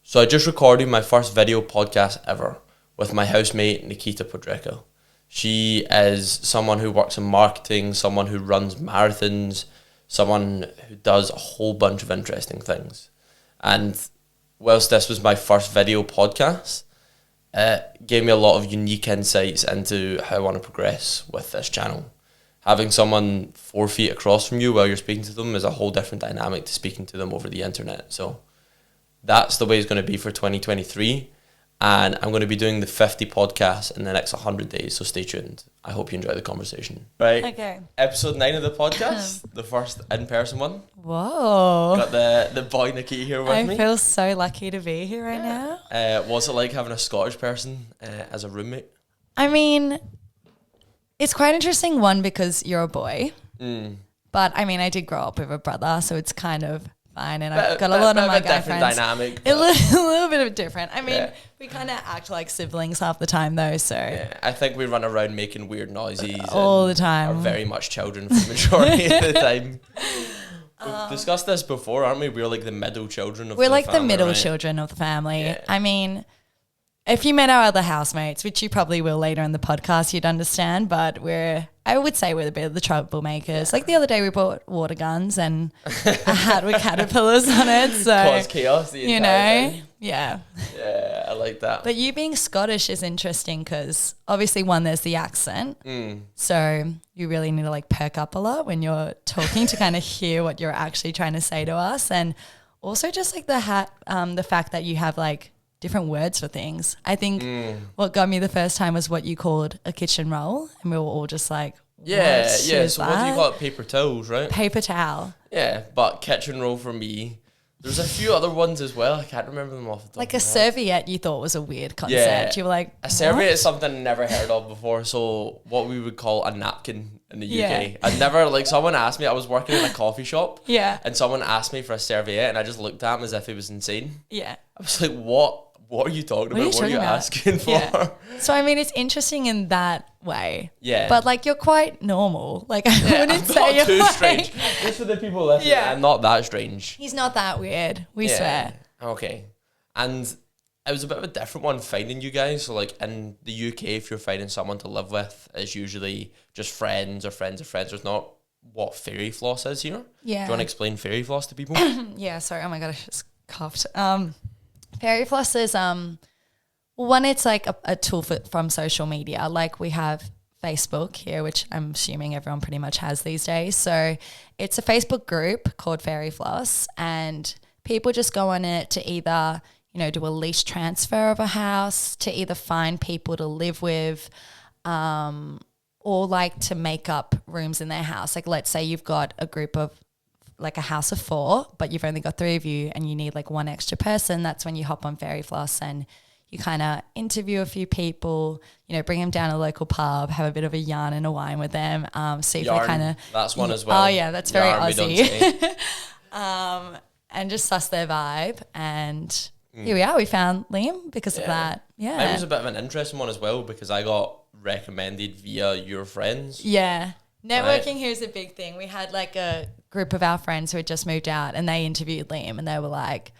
So I just recorded my first video podcast ever with my housemate, Nakita Podreka. She is someone who works in marketing, someone who runs marathons, someone who does a whole bunch of interesting things. And whilst this was my first video podcast, it gave me a lot of unique insights into how I want to progress with this channel. Having someone 4 feet across from you while you're speaking to them is a whole different dynamic to speaking to them over the internet. So that's the way it's going to be for 2023. And I'm going to be doing the 50 podcasts in the next 100 days. So stay tuned. I hope you enjoy the conversation. Right. Okay. Episode 9 of the podcast, the first in-person one. Whoa. Got the boy Nakita here with me. I feel so lucky to be here right now. What's it like having a Scottish person as a roommate? I mean, it's quite interesting, one, because you're a boy. But, I mean, I did grow up with a brother, so it's kind of fine. And I've got a lot of my guy friends. Dynamic. A little bit of different. I mean, we kind of act like siblings half the time, though, so. Yeah, I think we run around making weird noises. All the time. Are very much children for the majority of the time. We've discussed this before, aren't we? We're like the middle children of the family. We're like the middle children of the family. Yeah. I mean, if you met our other housemates, which you probably will later in the podcast, you'd understand, but I would say we're a bit of the troublemakers. Yeah. Like the other day we bought water guns and a hat with caterpillars on it. So cause chaos the entire time. Yeah. Yeah, I like that. But you being Scottish is interesting because obviously, one, there's the accent. So you really need to like perk up a lot when you're talking to kind of hear what you're actually trying to say to us. And also just like the fact that you have like different words for things. I think what got me the first time was what you called a kitchen roll, and we were all just like, yeah. So what do you call it? Paper towels, right? Paper towel. Yeah, but kitchen roll for me. There's a few other ones as well. I can't remember them off the top like of a my head. Serviette you thought was a weird concept. Yeah. You were like, a serviette is something I never heard of before. So what we would call a napkin in the UK. I'd never, like, someone asked me, I was working in a coffee shop. Yeah. And someone asked me for a serviette and I just looked at him as if he was insane. Yeah. I was like, what are you talking about? What are you asking for? Yeah. So, I mean, it's interesting in that way. Yeah. But, like, you're quite normal. Like, I wouldn't say you're too like, strange. Just for the people listening, I'm not that strange. He's not that weird. We swear. Okay. And it was a bit of a different one finding you guys. So, like, in the UK, if you're finding someone to live with, it's usually just friends or friends of friends. There's not what fairy floss is here. Yeah. Do you want to explain fairy floss to people? Yeah, sorry. Oh, my God, I just coughed. Fairy floss is, one, it's like a tool from social media. Like we have Facebook here, which I'm assuming everyone pretty much has these days. So it's a Facebook group called Fairy Floss, and people just go on it to either, do a lease transfer of a house, to either find people to live with, or like to make up rooms in their house. Like let's say you've got a group of like a house of 4, but you've only got 3 of you and you need like one extra person. That's when you hop on Fairy Floss and you kind of interview a few people, bring them down to a local pub, have a bit of a yarn and a wine with them. See if they kind of... That's one as well. Oh, yeah, that's very Aussie. And just suss their vibe. And here we are. We found Liam because of that. Yeah. Mine was a bit of an interesting one as well because I got recommended via your friends. Yeah. Networking here is a big thing. We had like a group of our friends who had just moved out and they interviewed Liam and they were like,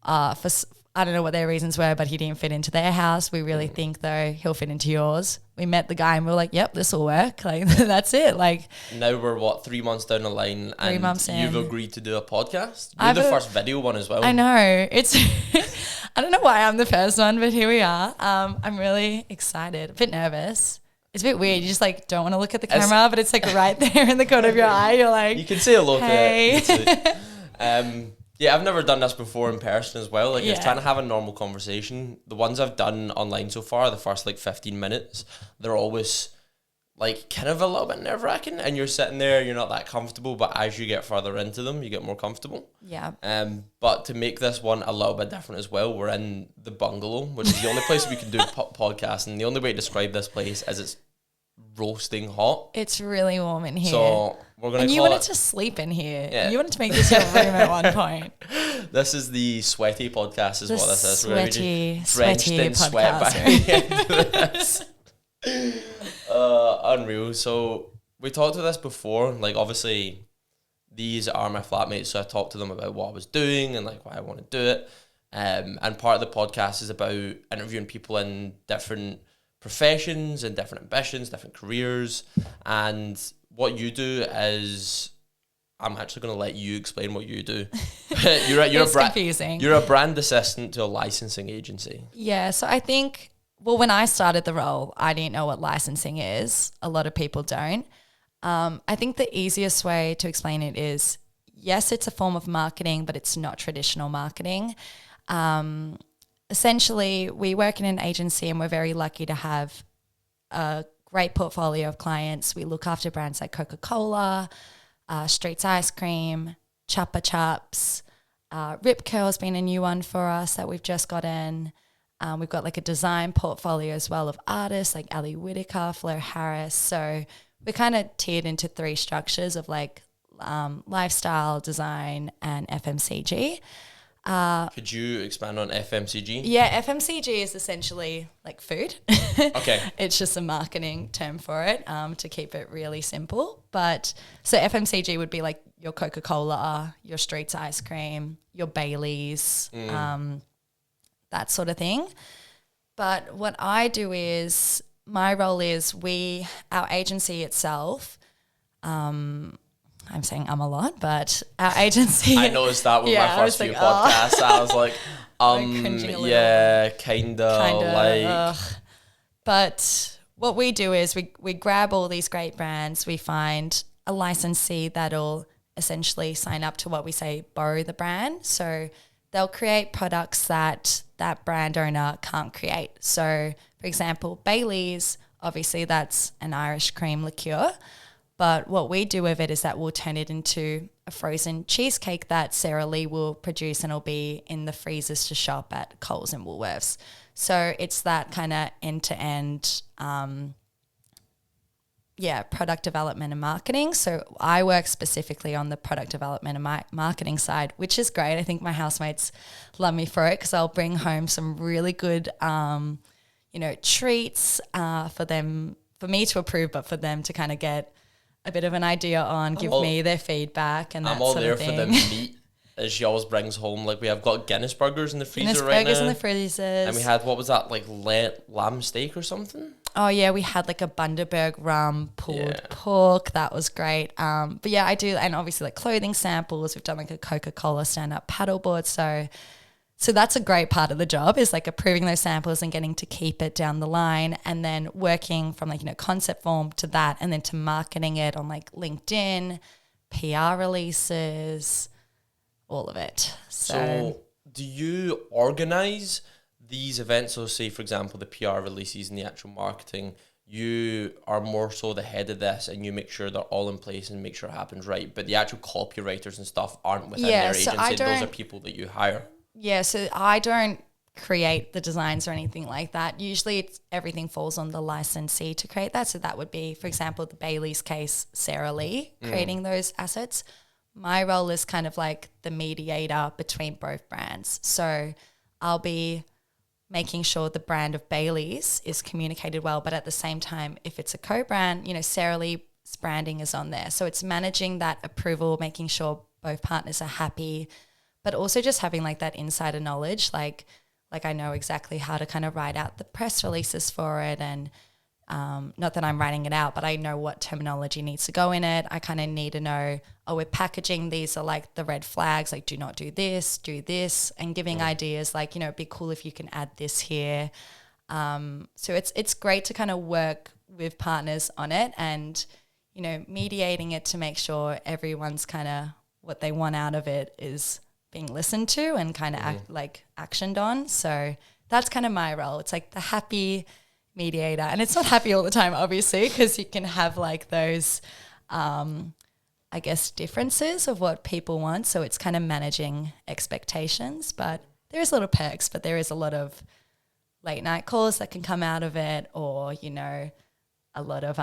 I don't know what their reasons were, but he didn't fit into their house. We really think though he'll fit into yours. We met the guy and we were like, yep, this will work. Like that's it. Like now we're 3 months down the line and 3 months in. You've agreed to do a podcast. You're the first video one as well. I know. It's I don't know why I'm the first one, but here we are. I'm really excited. A bit nervous. It's a bit weird. You just like don't want to look at the camera, but it's like right there in the corner of your eye. You're like, you can say hello hey. to it. Yeah, I've never done this before in person as well. Like, it's trying to have a normal conversation. The ones I've done online so far, the first like 15 minutes, they're always like kind of a little bit nerve-wracking, and you're sitting there, you're not that comfortable, but as you get further into them, you get more comfortable. Yeah. But to make this one a little bit different as well, we're in the bungalow, which is the only place we can do podcasts, and the only way to describe this place is it's roasting hot. It's really warm in here. So we're gonna. And you wanted to sleep in here. Yeah. You wanted to make this your room at one point. This is the sweaty podcast, is what this is. Sweaty Sweat by the end of this. Unreal. So we talked about this before. Like, obviously, these are my flatmates, so I talked to them about what I was doing and like why I want to do it. And part of the podcast is about interviewing people in different professions and different ambitions, different careers. And what you do is, I'm actually going to let you explain what you do. Confusing. You're a brand assistant to a licensing agency. Yeah, so I think, well, when I started the role, I didn't know what licensing is. A lot of people don't. I think the easiest way to explain it is, yes, it's a form of marketing, but it's not traditional marketing. Essentially, we work in an agency and we're very lucky to have a great portfolio of clients. We look after brands like Coca-Cola, Streets Ice Cream, Chupa Chups, Rip Curl's been a new one for us that we've just got in. We've got like a design portfolio as well of artists like Ali Whitaker, Flo Harris. So we're kind of tiered into 3 structures of like lifestyle, design, and FMCG. Could you expand on FMCG? Yeah, FMCG is essentially like food. Okay. It's just a marketing term for it, to keep it really simple. But so FMCG would be like your Coca-Cola, your Streets Ice Cream, your Baileys, that sort of thing. But what I do is, my role is our agency itself, I'm saying a lot, but our agency. I noticed that with my first few podcasts. I was like, yeah, kinda. But what we do is we grab all these great brands. We find a licensee that'll essentially sign up to what we say, borrow the brand. So they'll create products that brand owner can't create. So, for example, Baileys, obviously that's an Irish cream liqueur. But what we do with it is that we'll turn it into a frozen cheesecake that Sarah Lee will produce, and it'll be in the freezers to shop at Coles and Woolworths. So it's that kind of end-to-end, product development and marketing. So I work specifically on the product development and marketing side, which is great. I think my housemates love me for it because I'll bring home some really good, treats for me to approve, but for them to kind of get a bit of an idea on, give me their feedback and that sort of thing. I'm all there for the meat, as she always brings home. Like, we have got Guinness burgers in the freezer right now. Guinness burgers in the freezers. And we had, what was that, like lamb steak or something? Oh, yeah, we had like a Bundaberg rum pulled pork. That was great. But yeah, I do, and obviously like clothing samples. We've done like a Coca-Cola stand-up paddleboard. So that's a great part of the job, is like approving those samples and getting to keep it down the line, and then working from concept form to that, and then to marketing it on like LinkedIn, PR releases, all of it. So do you organize these events? So say, for example, the PR releases and the actual marketing, you are more so the head of this and you make sure they're all in place and make sure it happens right. But the actual copywriters and stuff aren't within their agency. Those are people that you hire. Yeah, so I don't create the designs or anything like that. Usually everything falls on the licensee to create that. So that would be, for example, the Baileys case, Sarah Lee creating those assets. My role is kind of like the mediator between both brands. So I'll be making sure the brand of Baileys is communicated well, but at the same time, if it's a co-brand, Sarah Lee's branding is on there. So it's managing that approval, making sure both partners are happy, but also just having like that insider knowledge, like I know exactly how to kind of write out the press releases for it, and not that I'm writing it out, but I know what terminology needs to go in it. I kind of need to know, we're packaging, these are like the red flags, like do not do this, and giving ideas like, it'd be cool if you can add this here. So it's great to kind of work with partners on it and, mediating it to make sure everyone's kind of what they want out of it is being listened to and kind of actioned on. So that's kind of my role. It's like the happy mediator, and it's not happy all the time, obviously, because you can have like those, differences of what people want. So it's kind of managing expectations, but there is a lot of perks, but there is a lot of late night calls that can come out of it, or, a lot of,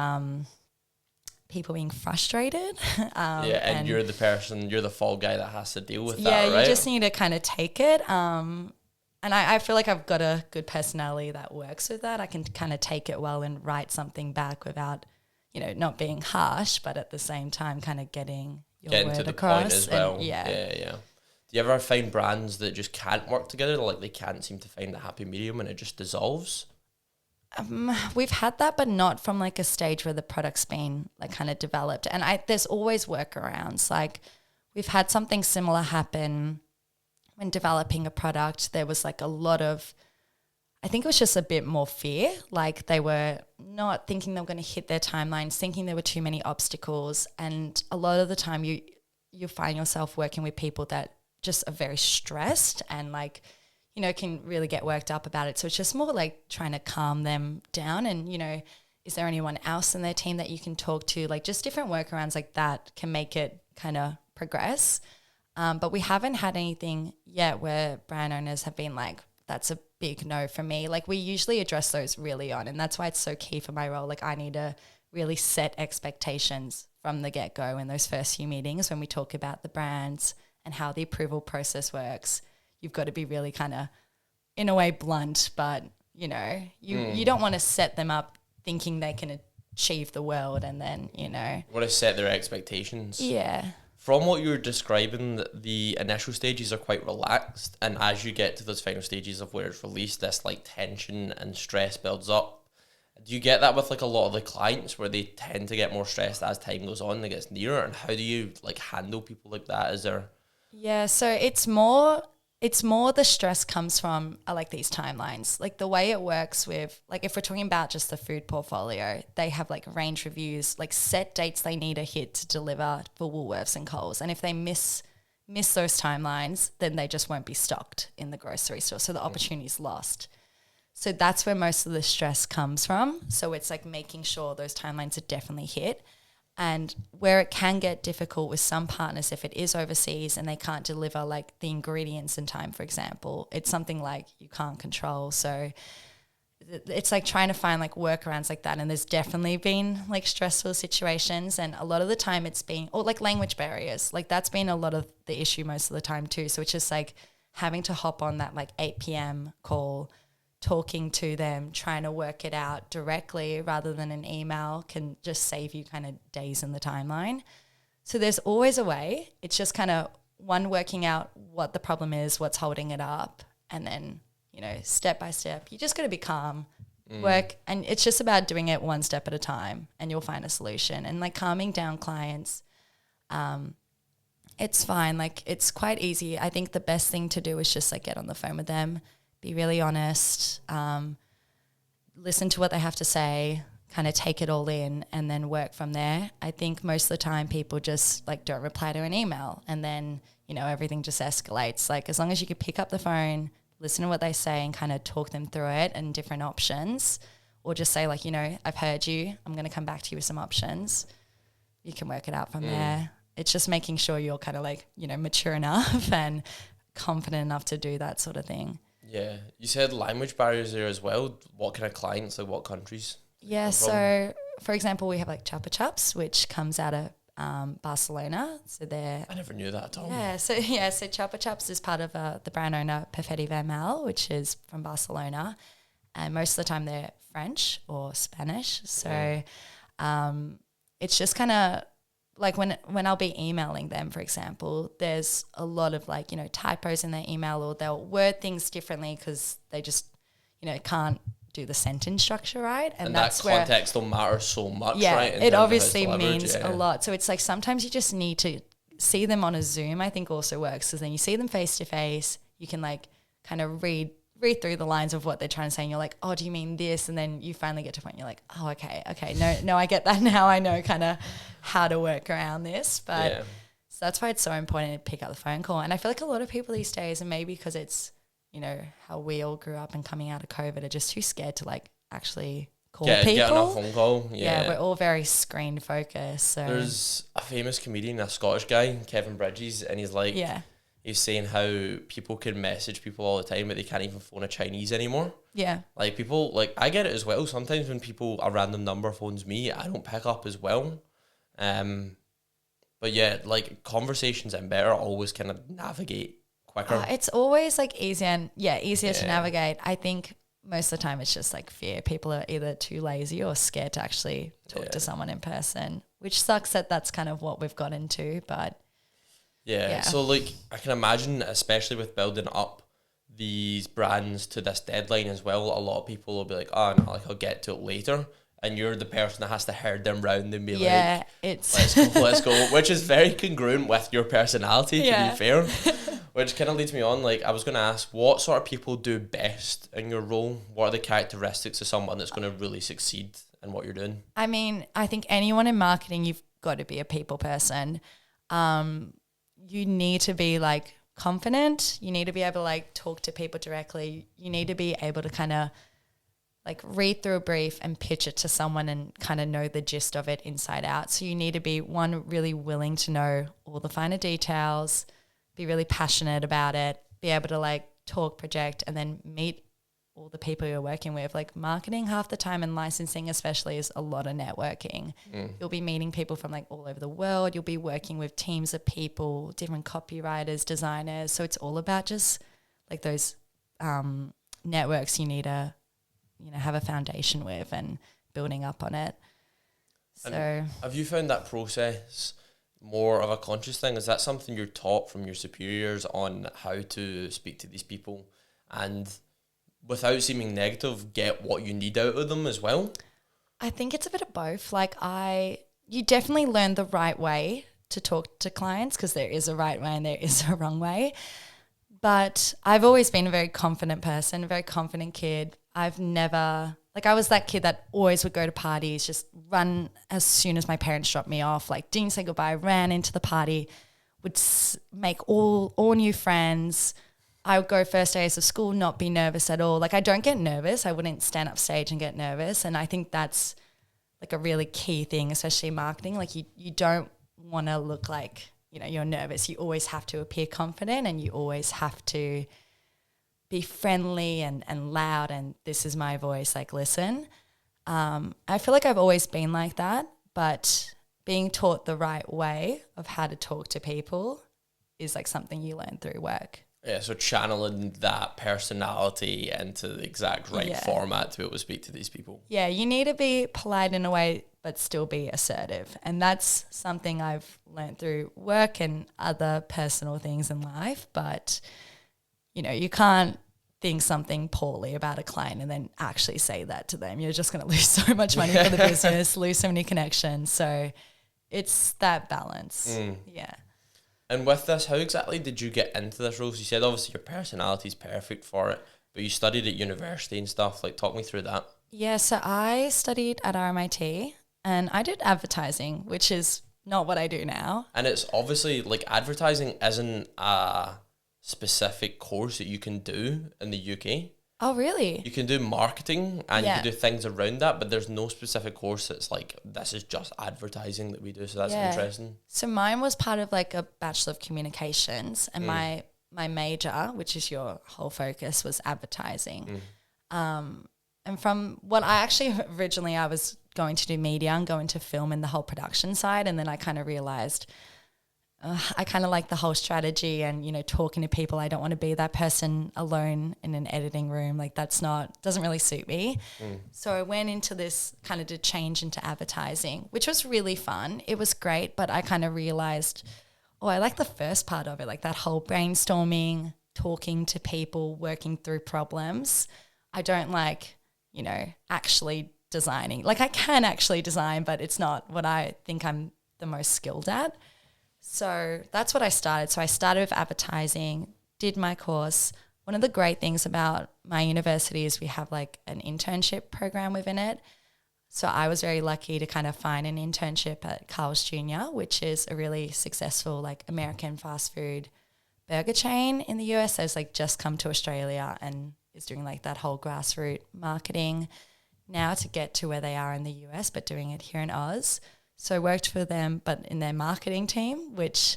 people being frustrated. And you're the fall guy that has to deal with that, right? Yeah, you just need to kind of take it. And I feel like I've got a good personality that works with that. I can kind of take it well and write something back without, not being harsh, but at the same time kind of getting your word to the across. point as well. Yeah. Do you ever find brands that just can't work together, like they can't seem to find a happy medium and it just dissolves? We've had that, but not from like a stage where the product's been like kind of developed. And there's always workarounds. Like we've had something similar happen when developing a product. There was like a lot of, I think it was just a bit more fear. Like they were not thinking they were going to hit their timelines, thinking there were too many obstacles. And a lot of the time you find yourself working with people that just are very stressed and like, you know, can really get worked up about it. So it's just more like trying to calm them down and, you know, is there anyone else in their team that you can talk to? Like just different workarounds like that can make it kind of progress. But we haven't had anything yet where brand owners have been like, that's a big no for me. Like we usually address those really on, and that's why it's so key for my role. Like I need to really set expectations from the get-go in those first few meetings when we talk about the brands and how the approval process works. You've got to be really kind of, in a way, blunt, but, you know, you don't want to set them up thinking they can achieve the world and then, you know. You want to set their expectations. Yeah. From what you're describing, the initial stages are quite relaxed, and as you get to those final stages of where it's released, this like tension and stress builds up. Do you get that with like a lot of the clients where they tend to get more stressed as time goes on and it gets nearer? And how do you like handle people like that? Is there... Yeah, so it's more the stress comes from like these timelines. Like the way it works with, like if we're talking about just the food portfolio, they have like range reviews, like set dates they need to hit to deliver for Woolworths and Coles. And if they miss those timelines, then they just won't be stocked in the grocery store. So the opportunity is lost. So that's where most of the stress comes from. So it's like making sure those timelines are definitely hit. And where it can get difficult with some partners, if it is overseas and they can't deliver like the ingredients in time, for example, it's something like you can't control. So it's like trying to find like workarounds like that. And there's definitely been like stressful situations. And a lot of the time it's been, or like language barriers, like that's been a lot of the issue most of the time too. So it's just like having to hop on that like 8 p.m. call, talking to them, trying to work it out directly rather than an email can just save you kind of days in the timeline. So there's always a way. It's just kind of working out what the problem is, what's holding it up, and then, you know, step by step. You just got to be calm, work, and it's just about doing it one step at a time and you'll find a solution. And like calming down clients, it's fine. Like it's quite easy. I think the best thing to do is just like get on the phone with them, be really honest, listen to what they have to say, kind of take it all in and then work from there. I think most of the time people just like don't reply to an email and then, you know, everything just escalates. Like as long as you can pick up the phone, listen to what they say and kind of talk them through it and different options, or just say like, you know, I've heard you, I'm going to come back to you with some options. You can work it out from there. It's just making sure you're kind of like, you know, mature enough and confident enough to do that sort of thing. Yeah. You said language barriers there as well. What kind of clients, like what countries? Yeah, so for example, we have like Chupa Chups, which comes out of Barcelona. So they're... I never knew that at all. Yeah, so Chupa Chups is part of the brand owner Perfetti Vermel, which is from Barcelona. And most of the time they're French or Spanish. So it's just kind of like when I'll be emailing them, for example, there's a lot of like, you know, typos in their email, or they'll word things differently because they just, you know, can't do the sentence structure right. And that's that context will matter so much, right? It obviously means a lot. So it's like sometimes you just need to see them on a Zoom, I think also works, because then you see them face to face, you can like kind of read through the lines of what they're trying to say and you're like, oh, do you mean this? And then you finally get to a point, you're like, oh, okay, no, I get that now. I know kind of how to work around this. But so that's why it's so important to pick up the phone call. And I feel like a lot of people these days, and maybe because it's, you know, how we all grew up and coming out of COVID, are just too scared to like actually call people. Get on a phone call. Yeah, we're all very screen focused. So there's a famous comedian, a Scottish guy, Kevin Bridges, and he's like, he's saying how people can message people all the time, but they can't even phone a Chinese anymore. Yeah. Like people, like I get it as well. Sometimes when a random number phones me, I don't pick up as well. But yeah, like conversations and better always kind of navigate quicker. It's always like easier to navigate. I think most of the time it's just like fear. People are either too lazy or scared to actually talk to someone in person, which sucks that that's kind of what we've got into, but Yeah. So like I can imagine, especially with building up these brands to this deadline as well, a lot of people will be like, oh no, like I'll get to it later. And you're the person that has to herd them round and be like, it's let's go, which is very congruent with your personality, to be fair. Which kind of leads me on, like, I was going to ask, what sort of people do best in your role? What are the characteristics of someone that's going to really succeed in what you're doing? I mean, I think anyone in marketing, you've got to be a people person. You need to be, like, confident. You need to be able to, like, talk to people directly. You need to be able to kind of, like, read through a brief and pitch it to someone and kind of know the gist of it inside out. So you need to be, one, really willing to know all the finer details, be really passionate about it, be able to, like, talk, project, and then meet all the people you're working with. Like, marketing half the time and licensing especially is a lot of networking. You'll be meeting people from, like, all over the world. You'll be working with teams of people, different copywriters, designers. So it's all about just, like, those networks you need to, you know, have a foundation with and building up on it. So and have you found that process more of a conscious thing? Is that something you're taught from your superiors on how to speak to these people and, without seeming negative, get what you need out of them as well? I think it's a bit of both. Like, you definitely learn the right way to talk to clients, because there is a right way and there is a wrong way. But I've always been a very confident person, a very confident kid. I've never, like, I was that kid that always would go to parties, just run as soon as my parents dropped me off, like, didn't say goodbye, ran into the party, would make all new friends. I would go first days of school, not be nervous at all. Like, I don't get nervous. I wouldn't stand up stage and get nervous. And I think that's, like, a really key thing, especially in marketing. Like, you don't want to look like, you know, you're nervous. You always have to appear confident, and you always have to be friendly and loud, and this is my voice, like, listen. I feel like I've always been like that, but being taught the right way of how to talk to people is, like, something you learn through work. Yeah, so channeling that personality into the exact right format to be able to speak to these people. Yeah, you need to be polite in a way but still be assertive. And that's something I've learned through work and other personal things in life. But, you know, you can't think something poorly about a client and then actually say that to them. You're just going to lose so much money for the business, lose so many connections. So it's that balance. Yeah. And with this, how exactly did you get into this role? So you said obviously your personality is perfect for it, but you studied at university and stuff. Like, talk me through that. Yeah, so I studied at RMIT and I did advertising, which is not what I do now. And it's obviously, like, advertising isn't a specific course that you can do in the UK. Oh, really? You can do marketing and you can do things around that, but there's no specific course that's like, this is just advertising that we do. So that's interesting. So mine was part of, like, a Bachelor of Communications, and my major, which is your whole focus, was advertising. And from what I actually originally, I was going to do media and go into film and the whole production side. And then I kind of realized I kind of like the whole strategy and, you know, talking to people. I don't want to be that person alone in an editing room. Like, doesn't really suit me. So I went into this kind of to change into advertising, which was really fun. It was great, but I kind of realized, I like the first part of it, like that whole brainstorming, talking to people, working through problems. I don't like, you know, actually designing. Like, I can actually design, but it's not what I think I'm the most skilled at. So that's what I started. So I started with advertising, did my course. One of the great things about my university is we have, like, an internship program within it. So I was very lucky to kind of find an internship at Carl's Jr., which is a really successful, like, American fast food burger chain in the US. So it's, like, just come to Australia and is doing, like, that whole grassroots marketing now to get to where they are in the US, but doing it here in Oz. So I worked for them, but in their marketing team, which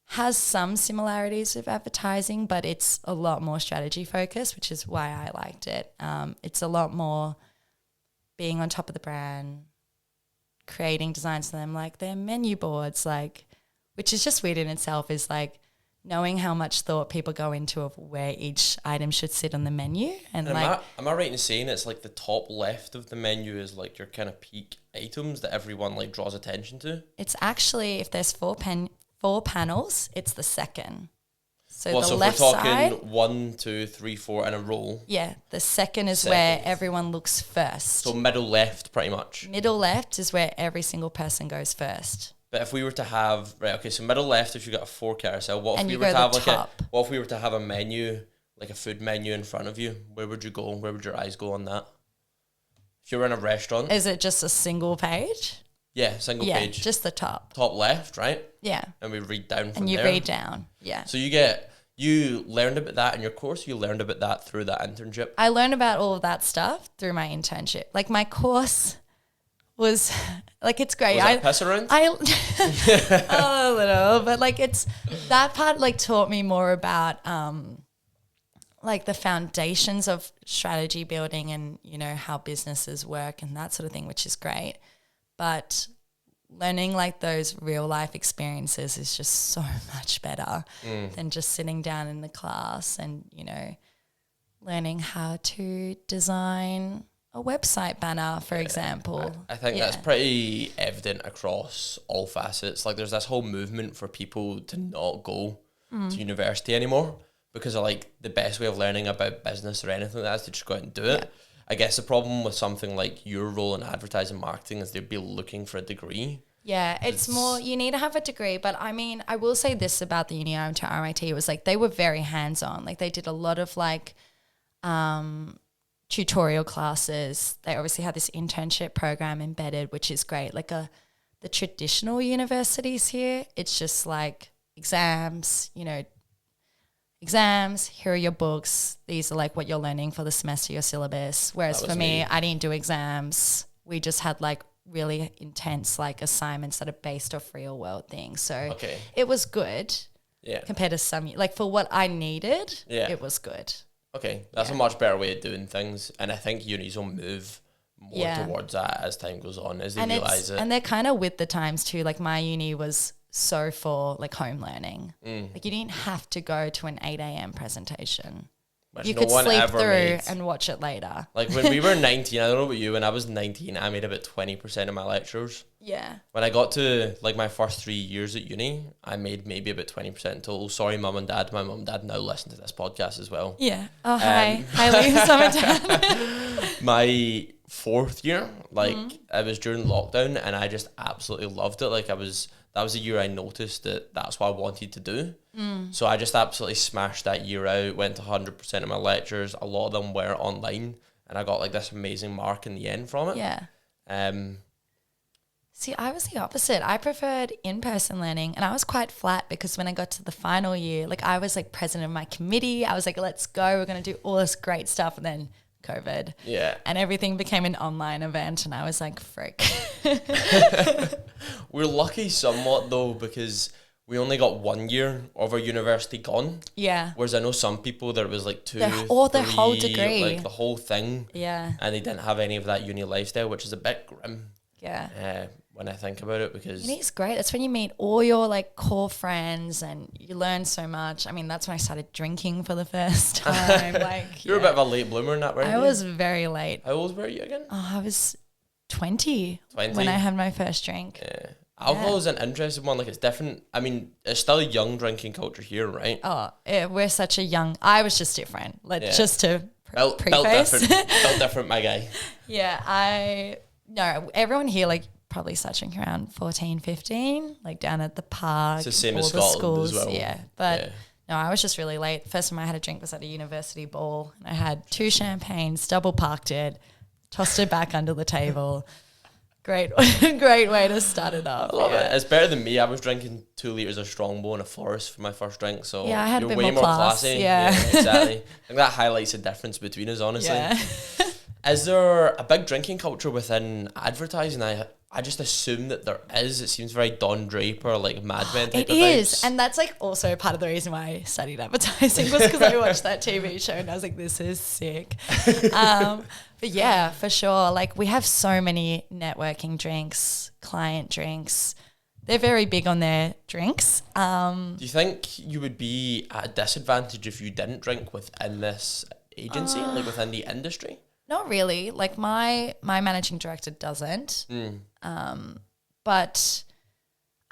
has some similarities with advertising, but it's a lot more strategy focused, which is why I liked it. It's a lot more being on top of the brand, creating designs for them, like their menu boards, like, which is just weird in itself, is like knowing how much thought people go into of where each item should sit on the menu. And like, am I right in saying it's like the top left of the menu is like your kind of peak items that everyone, like, draws attention to? It's actually, if there's four 4 panels, it's the second. So Well, the so left if we're talking side, 1, 2, 3, 4 in a row. yeah, the second is where everyone looks first. So middle left, pretty much. Middle left is where every single person goes first. But if we were to have so middle left, if you got a 4 carousel, what if And we you were to go have the like top. what if we were to have a menu, like a food menu in front of you? Where would you go? Where would your eyes go on that? If you were in a restaurant, Is it just a single page? yeah, single Yeah, page, just the top. top left, right? Yeah. And we read down from And you there. read down. Yeah. So you learned about that in your course. You learned about that through that internship. I learned about all of that stuff through my internship. Like my course was like, it's great. Was that piss around? A little, but like it's that part like taught me more about like the foundations of strategy building and, you know, how businesses work and that sort of thing, which is great. But learning like those real life experiences is just so much better than just sitting down in the class and, you know, learning how to design a website banner, for example. I think that's pretty evident across all facets. Like there's this whole movement for people to not go to university anymore because of like the best way of learning about business or anything like that is to just go out and do it. Yeah. I guess the problem with something like your role in advertising marketing is they'd be looking for a degree. Yeah, it's more, you need to have a degree. But I mean, I will say this about the uni I went to, RMIT, it was like they were very hands-on. Like they did a lot of like tutorial classes. They obviously had this internship program embedded, which is great. Like the traditional universities here, it's just like exams, you know, here are your books. These are like what you're learning for the semester, your syllabus. Whereas for me, I didn't do exams. We just had like really intense like assignments that are based off real world things. So it was good compared to some, like for what I needed, it was good. Okay, that's a much better way of doing things. And I think unis will move more towards that as time goes on, as they realise it. And they're kind of with the times too. Like my uni was so for like home learning. Like you didn't have to go to an 8 a.m. presentation. Which you no could one sleep ever through made. and watch it later. Like when we were 19, I don't know about you, when I was 19, I made about 20% of my lectures. Yeah. When I got to like my first 3 years at uni, I made maybe about 20% in total. Sorry, mum and dad. My mum and dad now listen to this podcast as well. Yeah. Oh, hi. Hi, Liam, mum and dad. My fourth year, like it was during lockdown and I just absolutely loved it. Like that was the year I noticed that that's what I wanted to do. So I just absolutely smashed that year out, went to 100% of my lectures. A lot of them were online and I got like this amazing mark in the end from it. Yeah. See, I was the opposite. I preferred in-person learning and I was quite flat because when I got to the final year, like I was like president of my committee. I was like, let's go. We're going to do all this great stuff. And then COVID. Yeah. And everything became an online event and I was like, frick. We're lucky somewhat though because we only got 1 year of our university gone. Yeah. Whereas I know some people that it was like 2, their whole degree. like the whole thing. Yeah. And they didn't have any of that uni lifestyle, which is a bit grim. Yeah. When I think about it, because uni is great. That's when you meet all your like core friends and you learn so much. I mean, that's when I started drinking for the first time. Like you're a bit of a late bloomer in that, right? I was very late. How old were you again? Oh, I was 20 when I had my first drink. Yeah. Alcohol is an interesting one. Like it's different. I mean, it's still a young drinking culture here, right? Oh, we're such a young. I was just different. Just to built preface. different. Built different, my guy. Yeah, everyone here like probably started around 14, 15, like down at the park. It's the same as Scotland schools. as well. Yeah, but no, I was just really late. First time I had a drink was at a university ball, and I had 2 champagnes, double parked it, tossed it back under the table. Great way to start it off. I love it. It's better than me. I was drinking 2 liters of Strongbow in a forest for my first drink, so yeah, I had you're a bit way more class. classy. Yeah, exactly. I think that highlights the difference between us, honestly. Yeah. Is there a big drinking culture within advertising? I just assume that there is. It seems very Don Draper, like Mad Men type of vibes. It is. And that's like also part of the reason why I studied advertising was because I watched that TV show and I was like, this is sick. But yeah, for sure. Like we have so many networking drinks, client drinks. They're very big on their drinks. Do you think you would be at a disadvantage if you didn't drink within this agency, like within the industry? Not really. Like my managing director doesn't. But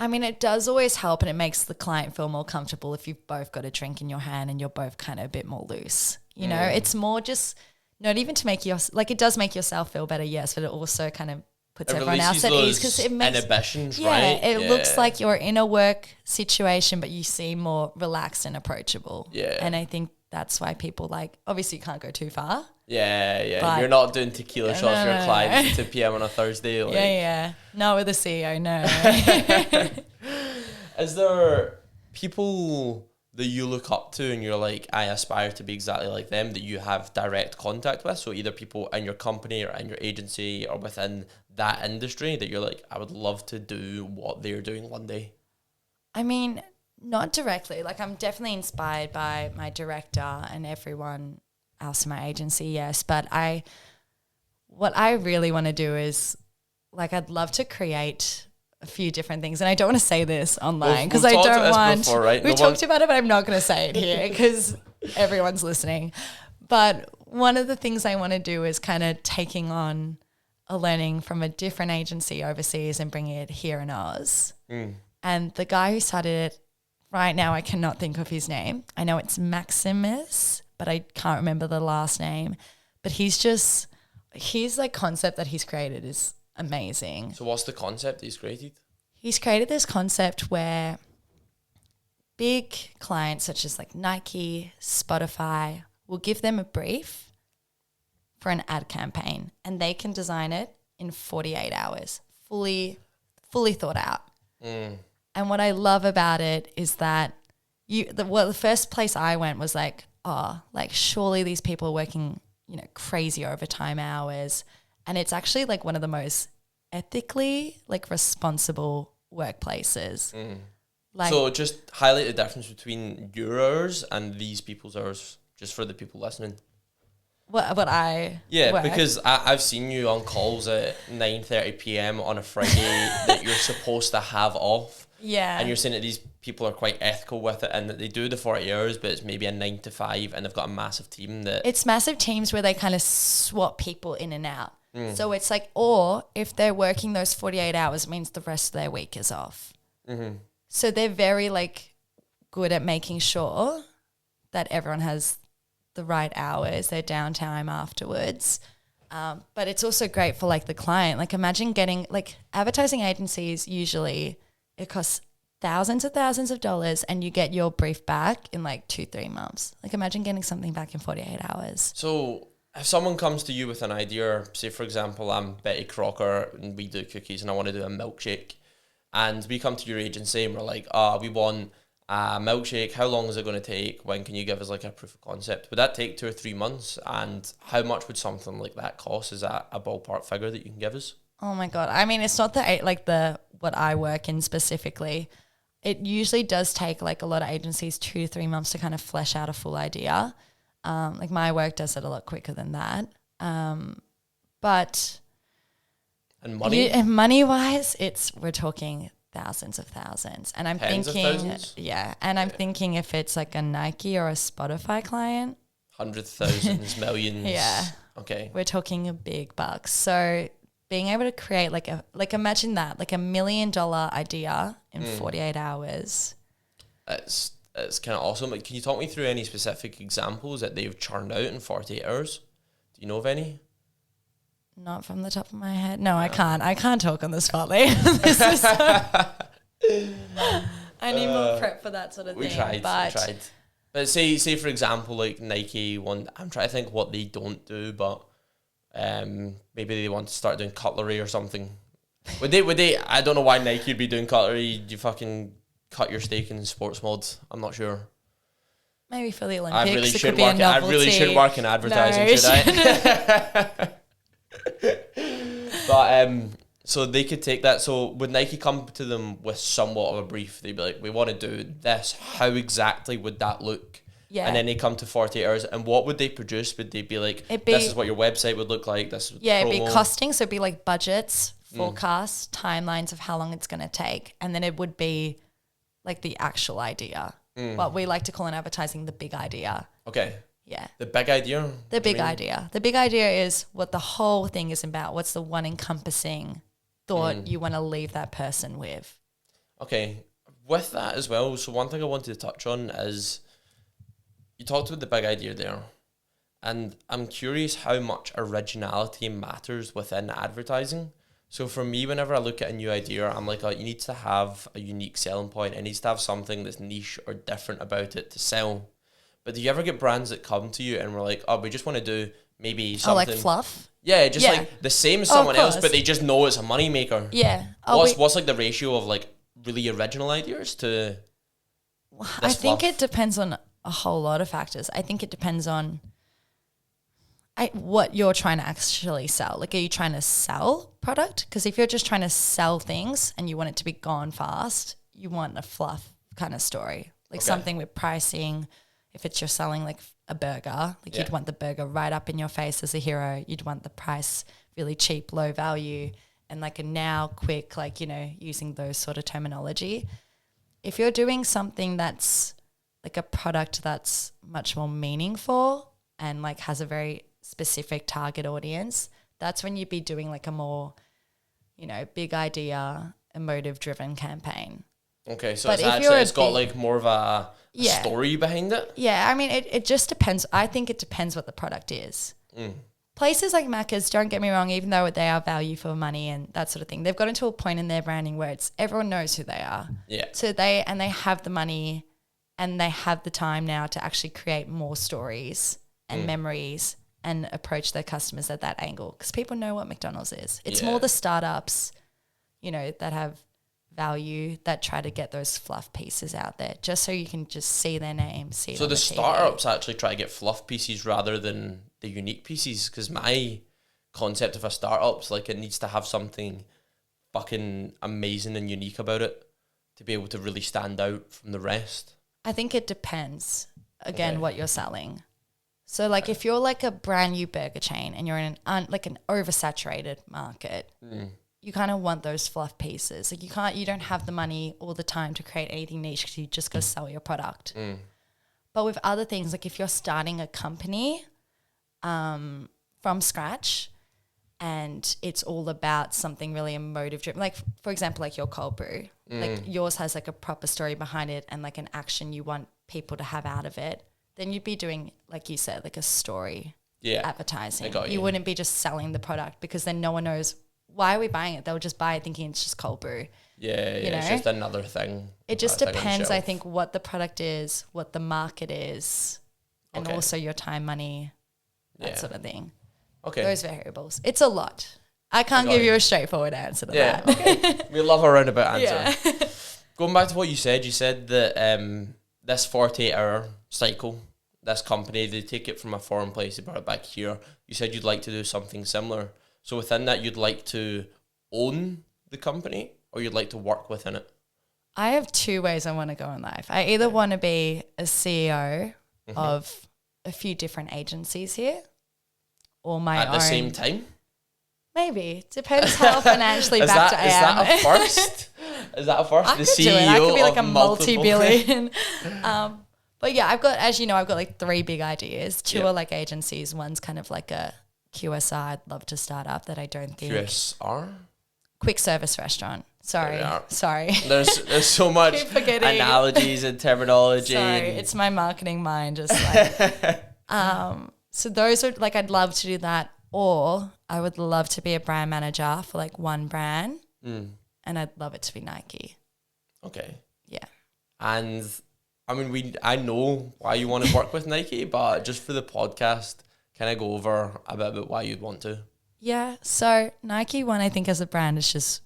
I mean, it does always help, and it makes the client feel more comfortable if you've both got a drink in your hand and you're both kind of a bit more loose. You know, it's more just not even to make it does make yourself feel better, yes, but it also kind of puts everyone else at ease because it makes inhibitions, right? It looks like you're in a work situation, but you seem more relaxed and approachable. Yeah, and I think that's why people obviously you can't go too far. Yeah. You're not doing tequila shots for your clients at 2 p.m. on a Thursday. Not with the CEO, no. Is there people that you look up to and you're like, I aspire to be exactly like them, that you have direct contact with? So either people in your company or in your agency or within that industry that you're like, I would love to do what they're doing one day? I mean, not directly. I'm definitely inspired by my director and everyone else in my agency, yes. But what I really want to do is, I'd love to create a few different things. And I don't want to say this online because I don't want... Before, right? We talked about it, but I'm not going to say it here because everyone's listening. But one of the things I want to do is kind of taking on a learning from a different agency overseas and bringing it here in Oz. And the guy who started it, right now I cannot think of his name. I know it's Maximus, but I can't remember the last name. But his concept that he's created is amazing. So what's the concept he's created? He's created this concept where big clients such as Nike, Spotify will give them a brief for an ad campaign and they can design it in 48 hours, fully thought out. And what I love about it is that the first place I went was surely these people are working, crazy overtime hours. And it's actually one of the most ethically responsible workplaces. So just highlight the difference between your hours and these people's hours, just for the people listening. Because I've seen you on calls at 9:30 p.m. on a Friday that you're supposed to have off. Yeah. And you're saying that these people are quite ethical with it and that they do the 40 hours, but it's maybe a 9 to 5 and they've got a massive team that... It's massive teams where they kind of swap people in and out. So it's or if they're working those 48 hours, it means the rest of their week is off. So they're very good at making sure that everyone has the right hours, their downtime afterwards. But it's also great for the client. Imagine getting advertising agencies, usually it costs thousands of dollars and you get your brief back in 2-3 months. Imagine getting something back in 48 hours. So if someone comes to you with an idea, say for example, I'm Betty Crocker and we do cookies and I want to do a milkshake, and we come to your agency and we're like, we want a milkshake, how long is it going to take? When can you give us a proof of concept? Would that take 2 or 3 months? And how much would something like that cost? Is that a ballpark figure that you can give us? Oh my God. I mean, it's not the what I work in specifically. It usually does take a lot of agencies 2 to 3 months to kind of flesh out a full idea. My work does it a lot quicker than that. But and money? Money wise, we're talking thousands of thousands. And I'm Tens thinking, of thousands? I'm thinking if it's a Nike or a Spotify client, hundreds, thousands, millions. Yeah. Okay. We're talking big bucks. So being able to create imagine that, $1 million idea in 48 hours. It's kind of awesome. Can you talk me through any specific examples that they've churned out in 48 hours? Do you know of any? Not from the top of my head. No, I can't. I can't talk on the spot. I need more prep for that sort of thing. We tried. But say for example, Nike, I'm trying to think what they don't do, but maybe they want to start doing cutlery or something. Would they? I don't know why Nike would be doing cutlery. You fucking cut your steak in sports mod. I'm not sure. Maybe for the Olympics. I really should work in advertising, should I? But so they could take that. So would Nike come to them with somewhat of a brief? They'd be like, we want to do this. How exactly would that look? Yeah. And then they come to 48 hours. And what would they produce? Would they be this is what your website would look like? This is it'd be costing. So it'd be budgets, forecasts, timelines of how long it's going to take. And then it would be the actual idea. What we like to call in advertising the big idea. Okay. Yeah. The big idea? The big idea. The big idea is what the whole thing is about. What's the one encompassing thought you want to leave that person with? Okay. With that as well, so one thing I wanted to touch on is you talked about the big idea there. And I'm curious how much originality matters within advertising. So for me, whenever I look at a new idea, I'm like, oh, you need to have a unique selling point. It needs to have something that's niche or different about it to sell. But do you ever get brands that come to you and we're like, oh, we just want to do maybe something. Oh, like fluff? Yeah, just like the same as someone else, but they just know it's a moneymaker. Yeah. What's like the ratio of like really original ideas to I think it depends on a whole lot of factors. I think it depends on what you're trying to actually sell. Like, are you trying to sell product? Because if you're just trying to sell things and you want it to be gone fast, you want a fluff kind of story. Like something with pricing. If it's you're selling like a burger, like you'd want the burger right up in your face as a hero. You'd want the price really cheap, low value, and like a now, quick, like, you know, using those sort of terminology. If you're doing something that's like a product that's much more meaningful and like has a very specific target audience, that's when you'd be doing like a more, you know, big idea, emotive driven campaign. Okay, so it's got like more of a story behind it? Yeah, I mean, it just depends. I think it depends what the product is. Places like Macca's, don't get me wrong, even though they are value for money and that sort of thing, they've gotten to a point in their branding where it's everyone knows who they are. Yeah. So they have the money and they have the time now to actually create more stories and memories and approach their customers at that angle, because people know what McDonald's is. It's more the startups, you know, that have value that try to get those fluff pieces out there just so you can just see their name, see so the startups actually try to get fluff pieces rather than the unique pieces, because my concept of a startup's like it needs to have something fucking amazing and unique about it to be able to really stand out from the rest. I think it depends again what you're selling. So like if you're like a brand new burger chain and you're in an oversaturated market, you kind of want those fluff pieces. Like you don't have the money all the time to create anything niche because you just got to sell your product. But with other things, like if you're starting a company from scratch and it's all about something really emotive driven, like for example, like your cold brew, like yours has like a proper story behind it and like an action you want people to have out of it, then you'd be doing, like you said, like a story advertising. You wouldn't be just selling the product, because then no one knows, why are we buying it? They'll just buy it thinking it's just cold brew. Yeah, you know? It's just another thing. It just depends, I think, what the product is, what the market is, and also your time, money, that sort of thing. Okay. Those variables. It's a lot. I can't give you a straightforward answer to that. Okay. We love a roundabout answer. Going back to what you said that this 48-hour cycle, this company, they take it from a foreign place, they brought it back here. You said you'd like to do something similar. So within that, you'd like to own the company or you'd like to work within it? I have two ways I want to go in life. I either want to be a CEO of a few different agencies here, or my own. At the same time? Maybe. Depends how financially backed I am. Is that a first? Is that a first? I could do it. I could be like a multi-billion. But yeah, I've got like 3 big ideas. 2 are like agencies. One's kind of like a QSR I'd love to start up that I don't think. QSR? Quick service restaurant. Sorry. There's so much analogies and terminology. Sorry, it's my marketing mind just like. So those are like, I'd love to do that, or I would love to be a brand manager for like one brand, and I'd love it to be Nike. Okay. Yeah. And I mean, I know why you want to work with Nike, but just for the podcast, can I go over a bit about why you'd want to? Yeah. So Nike, one, I think as a brand is just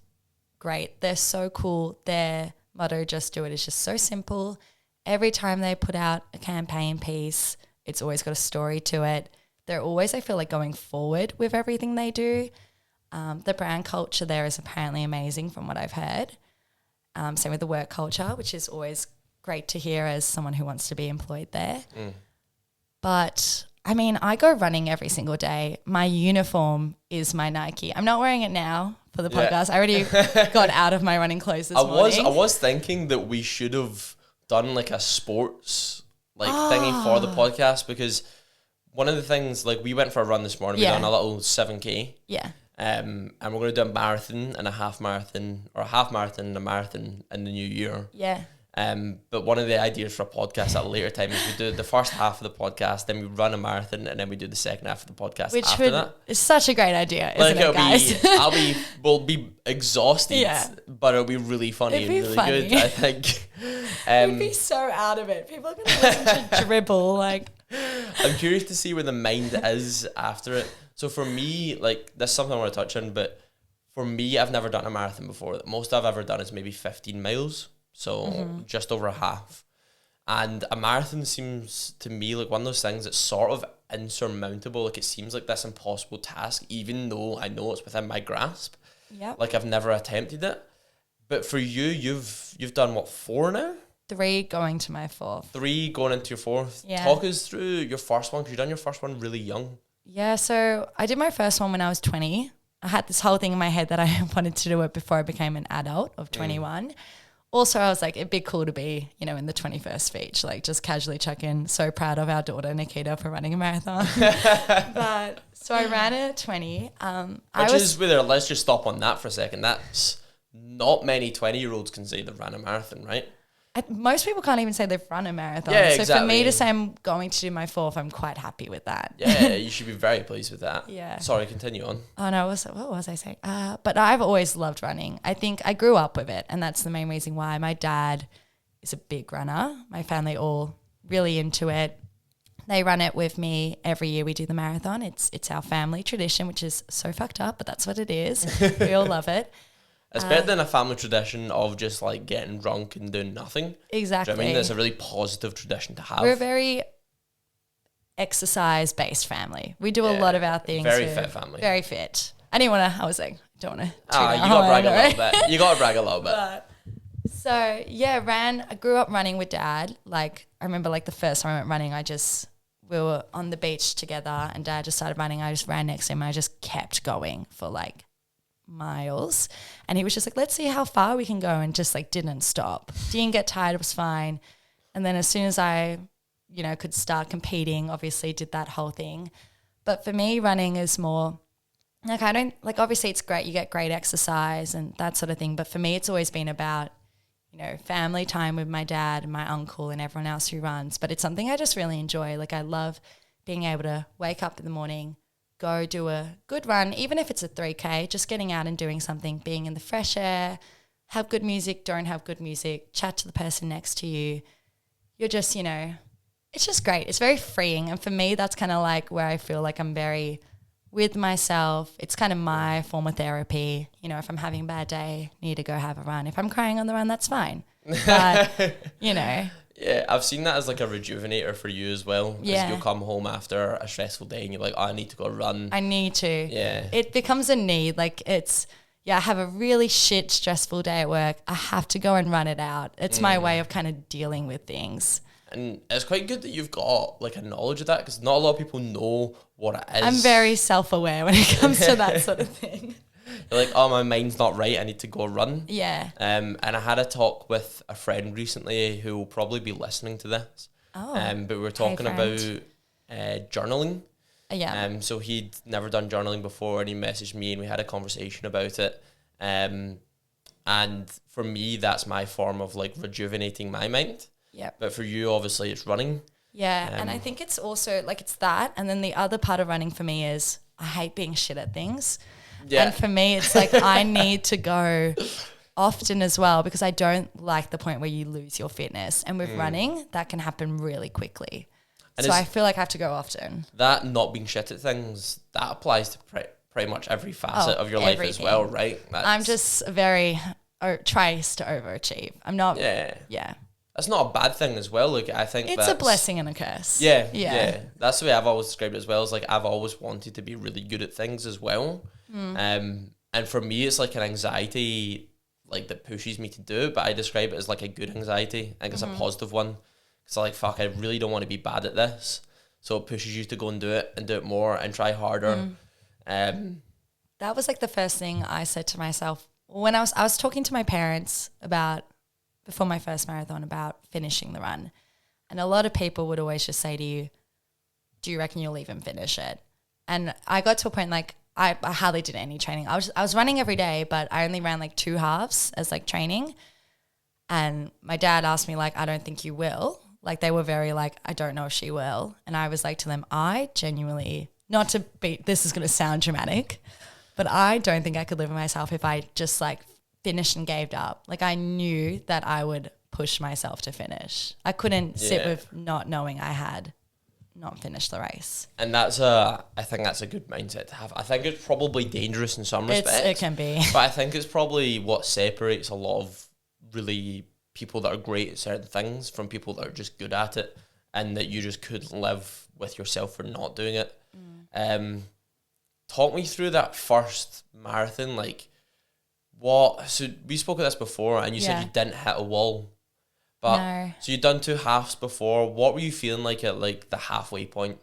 great. They're so cool. Their motto, just do it, is just so simple. Every time they put out a campaign piece, it's always got a story to it. They're always, I feel like, going forward with everything they do. The brand culture there is apparently amazing from what I've heard. Same with the work culture, which is always great to hear as someone who wants to be employed there. But I mean, I go running every single day. My uniform is my Nike. I'm not wearing it now for the podcast. I already got out of my running clothes this morning. I was thinking that we should have done like a sports thingy for the podcast, because one of the things, like, we went for a run this morning. We done a little 7K. Yeah. And we're going to do a marathon and a half marathon, or a half marathon and a marathon in the new year. Yeah. But one of the ideas for a podcast at a later time is we do the first half of the podcast, then we run a marathon, and then we do the second half of the podcast after that. It's such a great idea, isn't it, guys? We'll be exhausted, but it'll be really funny and really good, I think. We'd be so out of it. People are going to listen to dribble. Like, I'm curious to see where the mind is after it. So for me, like, that's something I want to touch on, but for me, I've never done a marathon before. The most I've ever done is maybe 15 miles. So just over a half. And a marathon seems to me like one of those things that's sort of insurmountable. Like, it seems like this impossible task, even though I know it's within my grasp. Yep. Like, I've never attempted it. But for you, you've done what, 4 now? 3 going to my 4th. 3 going into your 4th. Yeah. Talk us through your first one, because you've done your first one really young. Yeah, so I did my first one when I was 20. I had this whole thing in my head that I wanted to do it before I became an adult of 21. Also, I was like, it'd be cool to be, in the 21st speech, like just casually check in. So proud of our daughter, Nakita, for running a marathon. But so I ran it at 20. Let's just stop on that for a second. That's not many 20-year-olds can say they've ran a marathon, right? Most people can't even say they've run a marathon. Yeah, so for me to say I'm going to do my 4th, I'm quite happy with that. Yeah, you should be very pleased with that. Yeah. Sorry, continue on. Oh no, what was I saying? But I've always loved running. I think I grew up with it, and that's the main reason why. My dad is a big runner. My family all really into it. They run it with me every year. We do the marathon. It's our family tradition, which is so fucked up, but that's what it is. We all love it. It's better than a family tradition of just like getting drunk and doing nothing. Exactly. Do you know what I mean? It's a really positive tradition to have. We're a very exercise-based family. We do a lot of our things. Very fit family. Very fit. I didn't want to, don't want to. You got to brag a little bit. You got to brag a little bit. So yeah, I grew up running with Dad. Like, I remember like the first time I went running, we were on the beach together and Dad just started running. I just ran next to him. I just kept going for like miles, and he was just like, let's see how far we can go, and just like didn't stop. Didn't get tired, it was fine. And then as soon as I could start competing, obviously did that whole thing. But for me, running is more like, I don't like, obviously it's great, you get great exercise and that sort of thing, but for me it's always been about family time with my dad and my uncle and everyone else who runs. But it's something I just really enjoy. Like, I love being able to wake up in the morning, go do a good run, even if it's a 3K, just getting out and doing something, being in the fresh air, have good music, don't have good music, chat to the person next to you. You're just, it's just great. It's very freeing. And for me, that's kind of like where I feel like I'm very with myself. It's kind of my form of therapy. If I'm having a bad day, need to go have a run. If I'm crying on the run, that's fine. But, Yeah, I've seen that as like a rejuvenator for you as well. Yeah. You'll come home after a stressful day and you're like, I need to go run. I need to. Yeah. It becomes a need. Like, I have a really shit, stressful day at work. I have to go and run it out. It's my way of kind of dealing with things. And it's quite good that you've got like a knowledge of that, because not a lot of people know what it is. I'm very self-aware when it comes to that sort of thing. You're like, oh, my mind's not right, I need to go run. Yeah. And I had a talk with a friend recently who will probably be listening to this. Oh. But we were talking about journaling. Yeah. So he'd never done journaling before, and he messaged me and we had a conversation about it. And for me, that's my form of like rejuvenating my mind. Yeah. But for you, obviously, it's running. Yeah. And I think it's also like, it's that. And then the other part of running for me is I hate being shit at things. Yeah. And for me, it's like I need to go often as well, because I don't like the point where you lose your fitness. And with running, that can happen really quickly. And so I feel like I have to go often. That not being shit at things, that applies to pretty much every facet of your life as well, right? I'm just very tries to overachieve. I'm not. Yeah. That's not a bad thing as well. Like, I think it's a blessing and a curse. Yeah. That's the way I've always described it as well. Is like, I've always wanted to be really good at things as well. And for me, it's like an anxiety like that pushes me to do it, but I describe it as like a good anxiety. I think it's a positive one. Because I'm like, fuck, I really don't want to be bad at this. So it pushes you to go and do it more and try harder. That was like the first thing I said to myself when I was talking to my parents before my first marathon about finishing the run. And a lot of people would always just say to you, do you reckon you'll even finish it? And I got to a point like, I hardly did any training. I was running every day, but I only ran like 2 halves as like training. And my dad asked me like, I don't think you will. Like they were very like, I don't know if she will. And I was like to them, I genuinely, not to be, this is going to sound dramatic, but I don't think I could live with myself if I just like finished and gave up. Like I knew that I would push myself to finish. I couldn't sit with not knowing I had not finished the race. And I think that's a good mindset to have. I think it's probably dangerous in some respects. It can be. But I think it's probably what separates a lot of really people that are great at certain things from people that are just good at it, and that you just couldn't live with yourself for not doing it. Talk me through that first marathon. Like, so we spoke of this before, and you said you didn't hit a wall. But No. So you'd done 2 halves before. What were you feeling like at like the halfway point?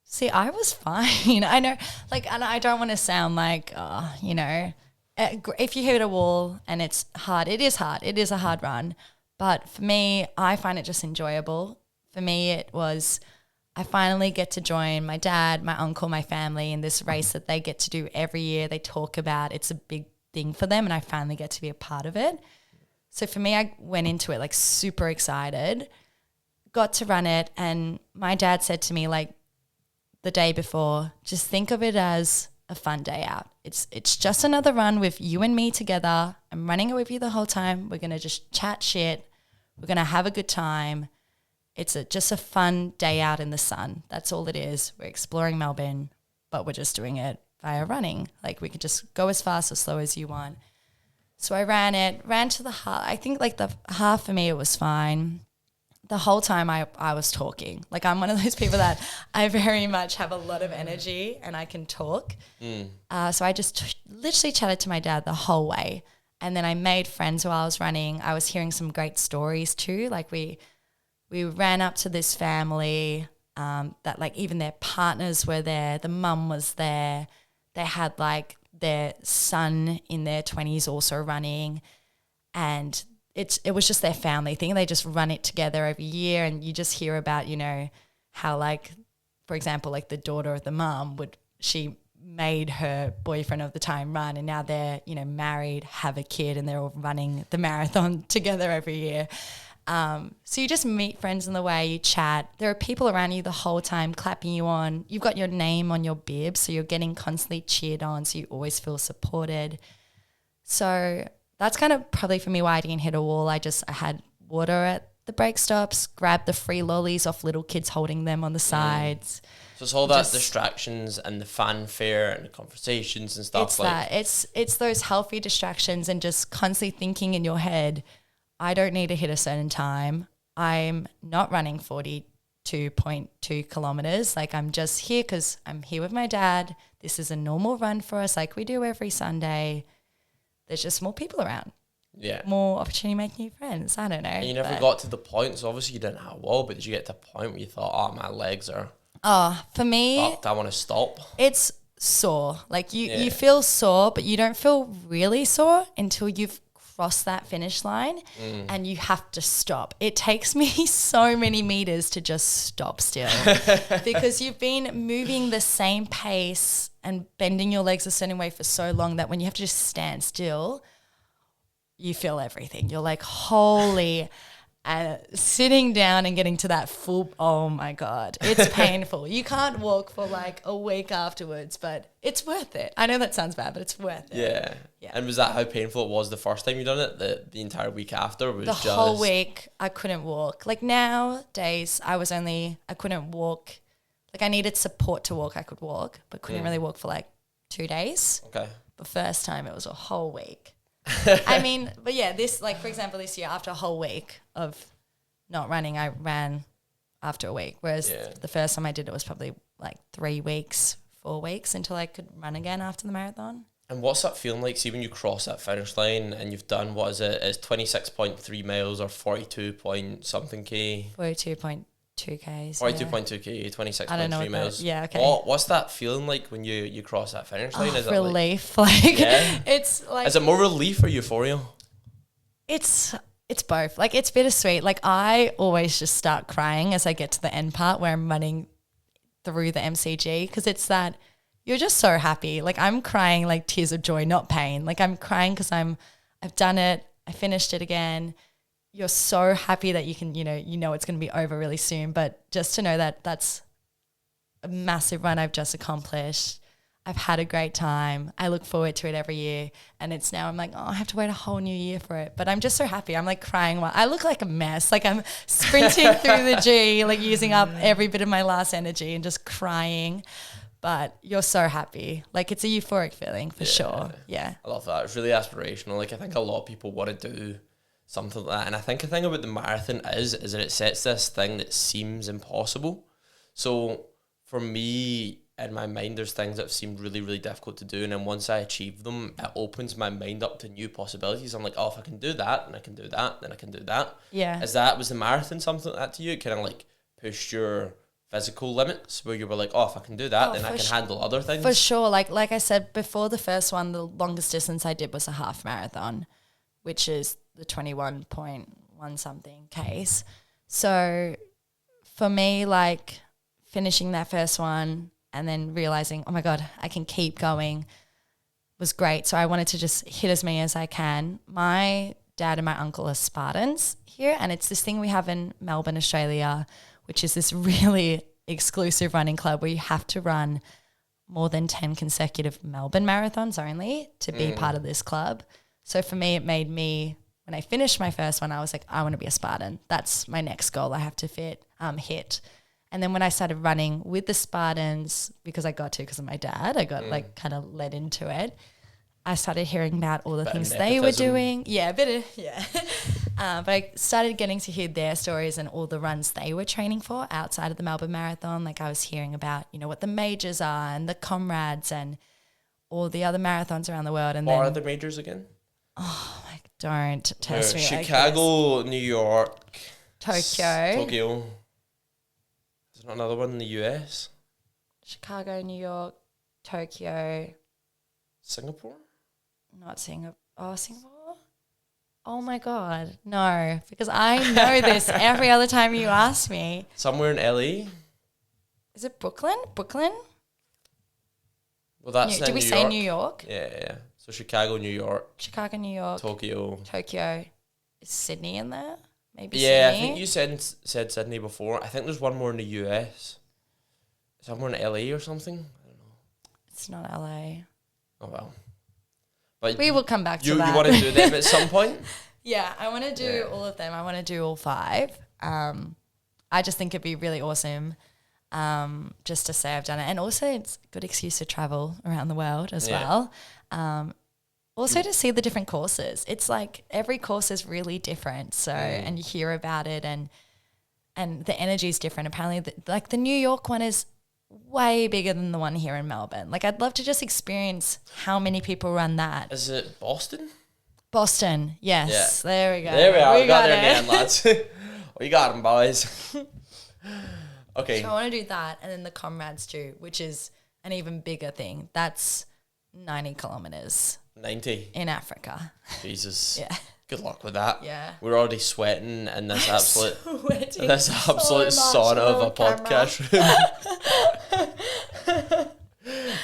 See, I was fine. I know, like, and I don't want to sound like, you know, if you hit a wall and it's hard, it is hard. It is a hard run. But for me, I find it just enjoyable. For me, it was, I finally get to join my dad, my uncle, my family in this race that they get to do every year. They talk about, it's a big thing for them, and I finally get to be a part of it. So for me, I went into it like super excited, got to run it, and my dad said to me like the day before, just think of it as a fun day out. It's just another run with you and me together. I'm running it with you the whole time. We're going to just chat shit. We're going to have a good time. It's just a fun day out in the sun. That's all it is. We're exploring Melbourne, but we're just doing it via running. Like we could just go as fast or slow as you want. So I ran to the half. I think like the half for me, it was fine. The whole time I was talking. Like I'm one of those people that I very much have a lot of energy and I can talk. So I just literally chatted to my dad the whole way. And then I made friends while I was running. I was hearing some great stories too. Like we ran up to this family that like even their partners were there. The mum was there. They had like their son in their 20s also running, and it was just their family thing. They just run it together every year, and you just hear about, you know, how like, for example, like the daughter of the mum she made her boyfriend of the time run, and now they're, you know, married, have a kid, and they're all running the marathon together every year. So you just meet friends in the way, you chat. There are people around you the whole time clapping you on. You've got your name on your bib, so you're getting constantly cheered on, so you always feel supported. So that's kind of probably for me why I didn't hit a wall. I had water at the break stops, grabbed the free lollies off little kids holding them on the sides. So it's all that distractions and the fanfare and the conversations and stuff. It's those healthy distractions and just constantly thinking in your head, I don't need to hit a certain time. I'm not running 42.2 kilometers. Like I'm just here because I'm here with my dad. This is a normal run for us like we do every Sunday. There's just more people around. Yeah. More opportunity to make new friends. I don't know. And you never got to the point, so obviously you didn't have a wall, but did you get to a point where you thought, oh, my legs are for me, fucked, I want to stop? It's sore. Like you feel sore, but you don't feel really sore until you've crossed that finish line and you have to stop. It takes me so many meters to just stop still because you've been moving the same pace and bending your legs a certain way for so long that when you have to just stand still, you feel everything. You're like, holy, sitting down and getting to that full, oh my God, it's painful. You can't walk for like a week afterwards, but it's worth it. I know that sounds bad, but it's worth it. Yeah. And was that how painful it was the first time you done it? The entire week after was the whole week I couldn't walk. Like nowadays I couldn't walk. Like I needed support to walk. I could walk, but couldn't really walk for like 2 days. Okay. The first time it was a whole week. I mean, but yeah, this, like, for example, this year, after a whole week of not running, I ran after a week. Whereas the first time I did it was probably like 3 weeks, 4 weeks until I could run again after the marathon. And what's that feeling like? See, when you cross that finish line and you've done, what is it? It's 26.3 miles or 42 point something K? 42.2 Ks. 42.2 K, 26.3 miles. Yeah, okay. What's that feeling like when you cross that finish line? Is relief. It like, yeah? It's like... Is it more relief or euphoria? It's both. Like, it's bittersweet. Like, I always just start crying as I get to the end part where I'm running through the MCG because it's that you're just so happy. Like I'm crying like tears of joy, not pain. Like I'm crying because I've done it. I finished it again. You're so happy that you can, you know it's going to be over really soon. But just to know that that's a massive run I've just accomplished. I've had a great time. I look forward to it every year. And it's now I'm like, oh, I have to wait a whole new year for it. But I'm just so happy. I'm like crying. I look like a mess. Like I'm sprinting through the G, like using up every bit of my last energy and just crying. But you're so happy. Like it's a euphoric feeling for sure. Yeah. I love that. It's really aspirational. Like I think a lot of people want to do something like that. And I think the thing about the marathon is that it sets this thing that seems impossible. So for me, in my mind, there's things that have seemed really, really difficult to do. And then once I achieve them, it opens my mind up to new possibilities. I'm like, oh, if I can do that, then I can do that, then I can do that. Yeah. Was the marathon something like that to you? It kind of like pushed your physical limits where you were like, oh, if I can do that, then I can handle other things? For sure. Like I said, before the first one, the longest distance I did was a half marathon, which is the 21.1 something Ks. So for me, like finishing that first one and then realizing, oh my God, I can keep going was great. So I wanted to just hit as many as I can. My dad and my uncle are Spartans here, and it's this thing we have in Melbourne, Australia, which is this really exclusive running club where you have to run more than 10 consecutive Melbourne marathons only to be part of this club. So for me, it made me, when I finished my first one, I was like, I want to be a Spartan. That's my next goal I have to hit. And then when I started running with the Spartans, because I got to because of my dad, I got like kind of led into it. I started hearing about all the things they were doing. Yeah, a bit of, yeah. But I started getting to hear their stories and all the runs they were training for outside of the Melbourne Marathon. Like I was hearing about, what the majors are and the comrades and all the other marathons around the world. And what are the majors again? Oh, don't test me. Chicago, New York, Tokyo. Is there not another one in the US? Chicago, New York, Tokyo. Singapore? Not Singapore. Oh, Singapore? Oh my God. No, because I know this every other time you ask me. Somewhere in LA? Is it Brooklyn? Well, that's Did we say New York? Yeah. So Chicago, New York. Chicago, New York. Tokyo. Is Sydney in there? Maybe yeah, Sydney? I think you said Sydney before. I think there's one more in the US. Somewhere in LA or something. I don't know. It's not LA. Oh, well. But we will come back to that. You want to do them at some point? Yeah, I want to do all of them. I want to do all 5. I just think it'd be really awesome just to say I've done it. And also it's a good excuse to travel around the world as well. Also to see the different courses. It's like every course is really different. So, and you hear about it and the energy is different. Apparently the New York one is way bigger than the one here in Melbourne. Like I'd love to just experience how many people run that. Is it Boston? Boston, yes. Yeah. There we go. There we are. We got there in the end, lads. We got them, boys. Okay. So I want to do that, and then the comrades too, which is an even bigger thing. That's 90 kilometers. 90 in Africa. Jesus. Yeah. Good luck with that. Yeah. We're already sweating in this absolute so sauna of a podcast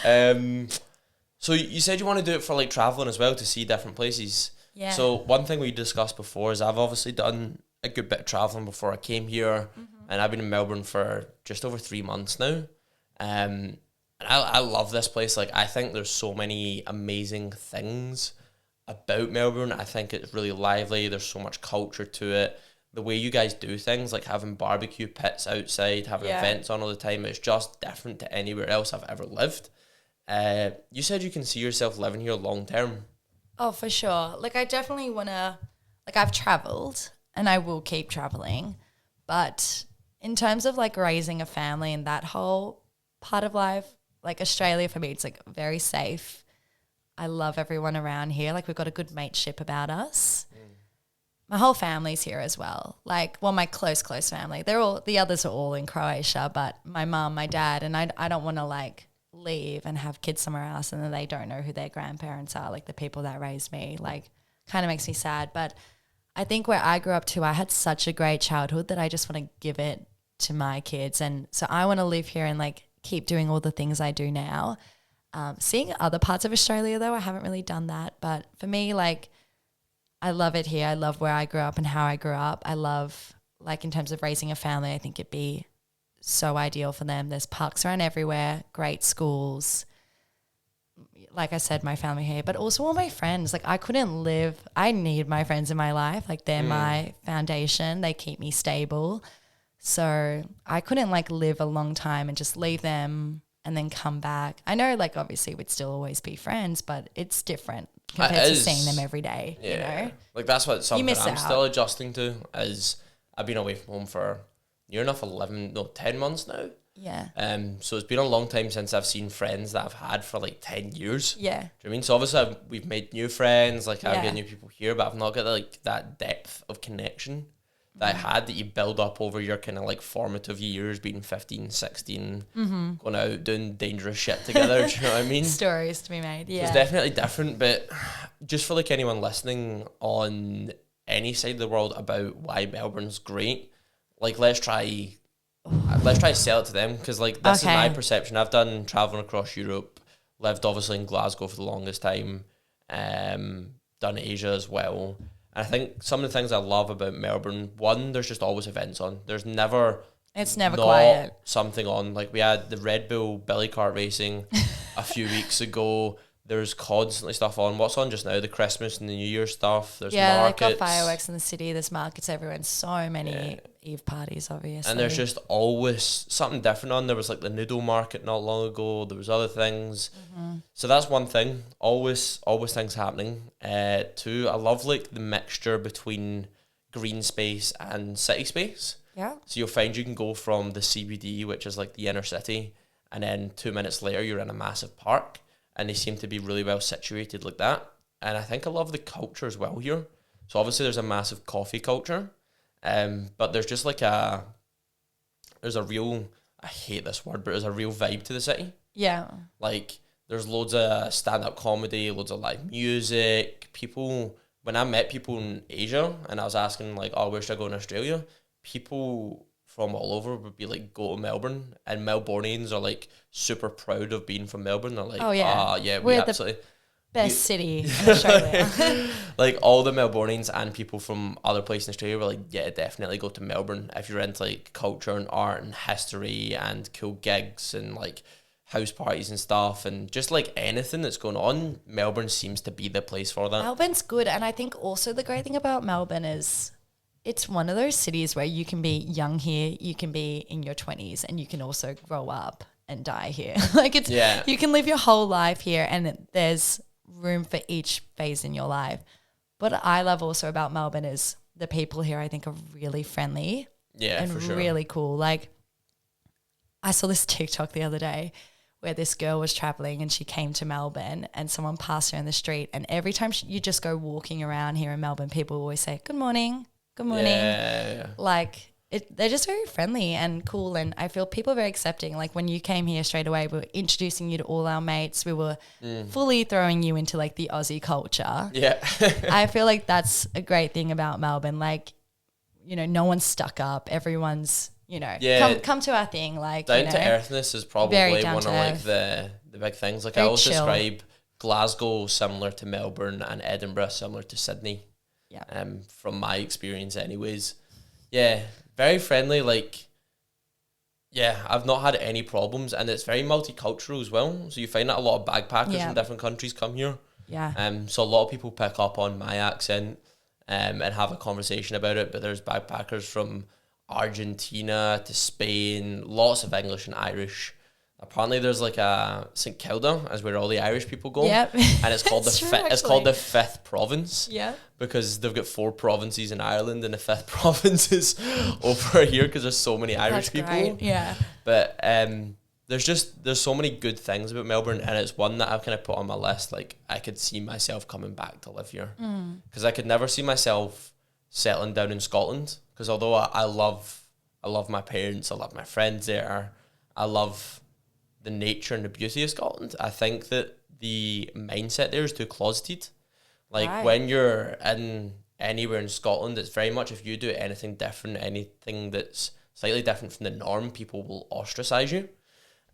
room. So you said you want to do it for like traveling as well, to see different places. Yeah. So one thing we discussed before is I've obviously done a good bit of traveling before I came here, and I've been in Melbourne for just over 3 months now. And I love this place. Like I think there's so many amazing things about Melbourne. I think it's really lively. There's so much culture to it. The way you guys do things, like having barbecue pits outside, having events on all the time, it's just different to anywhere else I've ever lived. You said you can see yourself living here long term. Oh, for sure. Like I definitely want to, like I've traveled and I will keep traveling, but in terms of like raising a family and that whole part of life, like Australia for me, it's like very safe. I love everyone around here. Like we've got a good mateship about us. My whole family's here as well. Like, well, my close family. The others are all in Croatia, but my mum, my dad, and I don't want to like leave and have kids somewhere else and then they don't know who their grandparents are, like the people that raised me. Like, kind of makes me sad. But I think where I grew up too, I had such a great childhood that I just want to give it to my kids. And so I want to live here and like keep doing all the things I do now. Seeing other parts of Australia, though, I haven't really done that. But for me, like, I love it here. I love where I grew up and how I grew up. I love, like, in terms of raising a family, I think it'd be so ideal for them. There's parks around everywhere, great schools. Like I said, my family here, but also all my friends. Like, I need my friends in my life. Like, they're my foundation. They keep me stable. So I couldn't, like, live a long time and just leave them and then come back. I know, like, obviously we'd still always be friends, but it's different compared to seeing them every day, you know? Like, that's what something I'm out. still adjusting to, is I've been away from home for near enough 10 months now. Yeah. So it's been a long time since I've seen friends that I've had for like 10 years. Yeah. Do you know what I mean? So obviously we've made new friends, like I've got new people here, but I've not got like that depth of connection that I had, that you build up over your kind of like formative years, being 15, 16, going out doing dangerous shit together. Do you know what I mean? Stories to be made, yeah. So it's definitely different, but just for like anyone listening on any side of the world about why Melbourne's great, like let's try to sell it to them, because like this is my perception. I've done traveling across Europe, lived obviously in Glasgow for the longest time, done Asia as well. And I think some of the things I love about Melbourne, one, there's just always events on. It's never quiet. Something on. Like we had the Red Bull Billy Kart racing a few weeks ago. There's constantly stuff on. What's on just now? The Christmas and the New Year stuff. There's markets. They've got fireworks in the city. There's markets everywhere, and so many Eve parties, obviously. And there's just always something different on. There was like the noodle market not long ago. There was other things. So that's one thing. Always things happening. Two, I love like the mixture between green space and city space. Yeah. So you'll find you can go from the CBD, which is like the inner city, and then 2 minutes later you're in a massive park. And they seem to be really well situated like that. And I think I love the culture as well here. So obviously there's a massive coffee culture. But there's just like I hate this word, but there's a real vibe to the city. Yeah. Like there's loads of stand-up comedy, loads of live music. People, when I met people in Asia and I was asking like, oh, where should I go in Australia? People from all over would be like, go to Melbourne, and Melbournians are like super proud of being from Melbourne. They're like, we're absolutely the best city in Australia. Like all the Melbournians and people from other places in Australia were like, yeah, definitely go to Melbourne if you're into like culture and art and history and cool gigs and like house parties and stuff, and just like anything that's going on, Melbourne seems to be the place for that. Melbourne's good, and I think also the great thing about Melbourne is it's one of those cities where you can be young here, you can be in your 20s, and you can also grow up and die here. Like you can live your whole life here, and there's room for each phase in your life. What I love also about Melbourne is the people here, I think, are really friendly. Yeah, and for sure. Really cool. Like I saw this TikTok the other day where this girl was traveling and she came to Melbourne and someone passed her in the street, and every time you just go walking around here in Melbourne, people always say, good morning. Good morning. Yeah. Like they're just very friendly and cool, and I feel people are very accepting. Like when you came here straight away, we were introducing you to all our mates. We were fully throwing you into like the Aussie culture. Yeah. I feel like that's a great thing about Melbourne. Like, you know, no one's stuck up. Everyone's, you know, come to our thing. Like down to earthness is probably one of like the big things. Like very I always describe Glasgow similar to Melbourne and Edinburgh similar to Sydney. Yeah. From my experience anyways. Yeah, very friendly, like I've not had any problems, and it's very multicultural as well. So you find that a lot of backpackers from different countries come here. Yeah. So a lot of people pick up on my accent and have a conversation about it, but there's backpackers from Argentina to Spain, lots of English and Irish. Apparently there's like a St Kilda, as where all the Irish people go. Yep. And it's called it's called the fifth province. Yeah. Because they've got 4 provinces in Ireland, and the 5th province is over here because there's so many Irish people. Great. Yeah. But there's so many good things about Melbourne, and it's one that I've kind of put on my list. Like I could see myself coming back to live here, because I could never see myself settling down in Scotland. Because although I love my parents, I love my friends there, I love the nature and the beauty of Scotland, I think that the mindset there is too closeted. Like when you're in anywhere in Scotland, it's very much, if you do anything different, anything that's slightly different from the norm, people will ostracize you.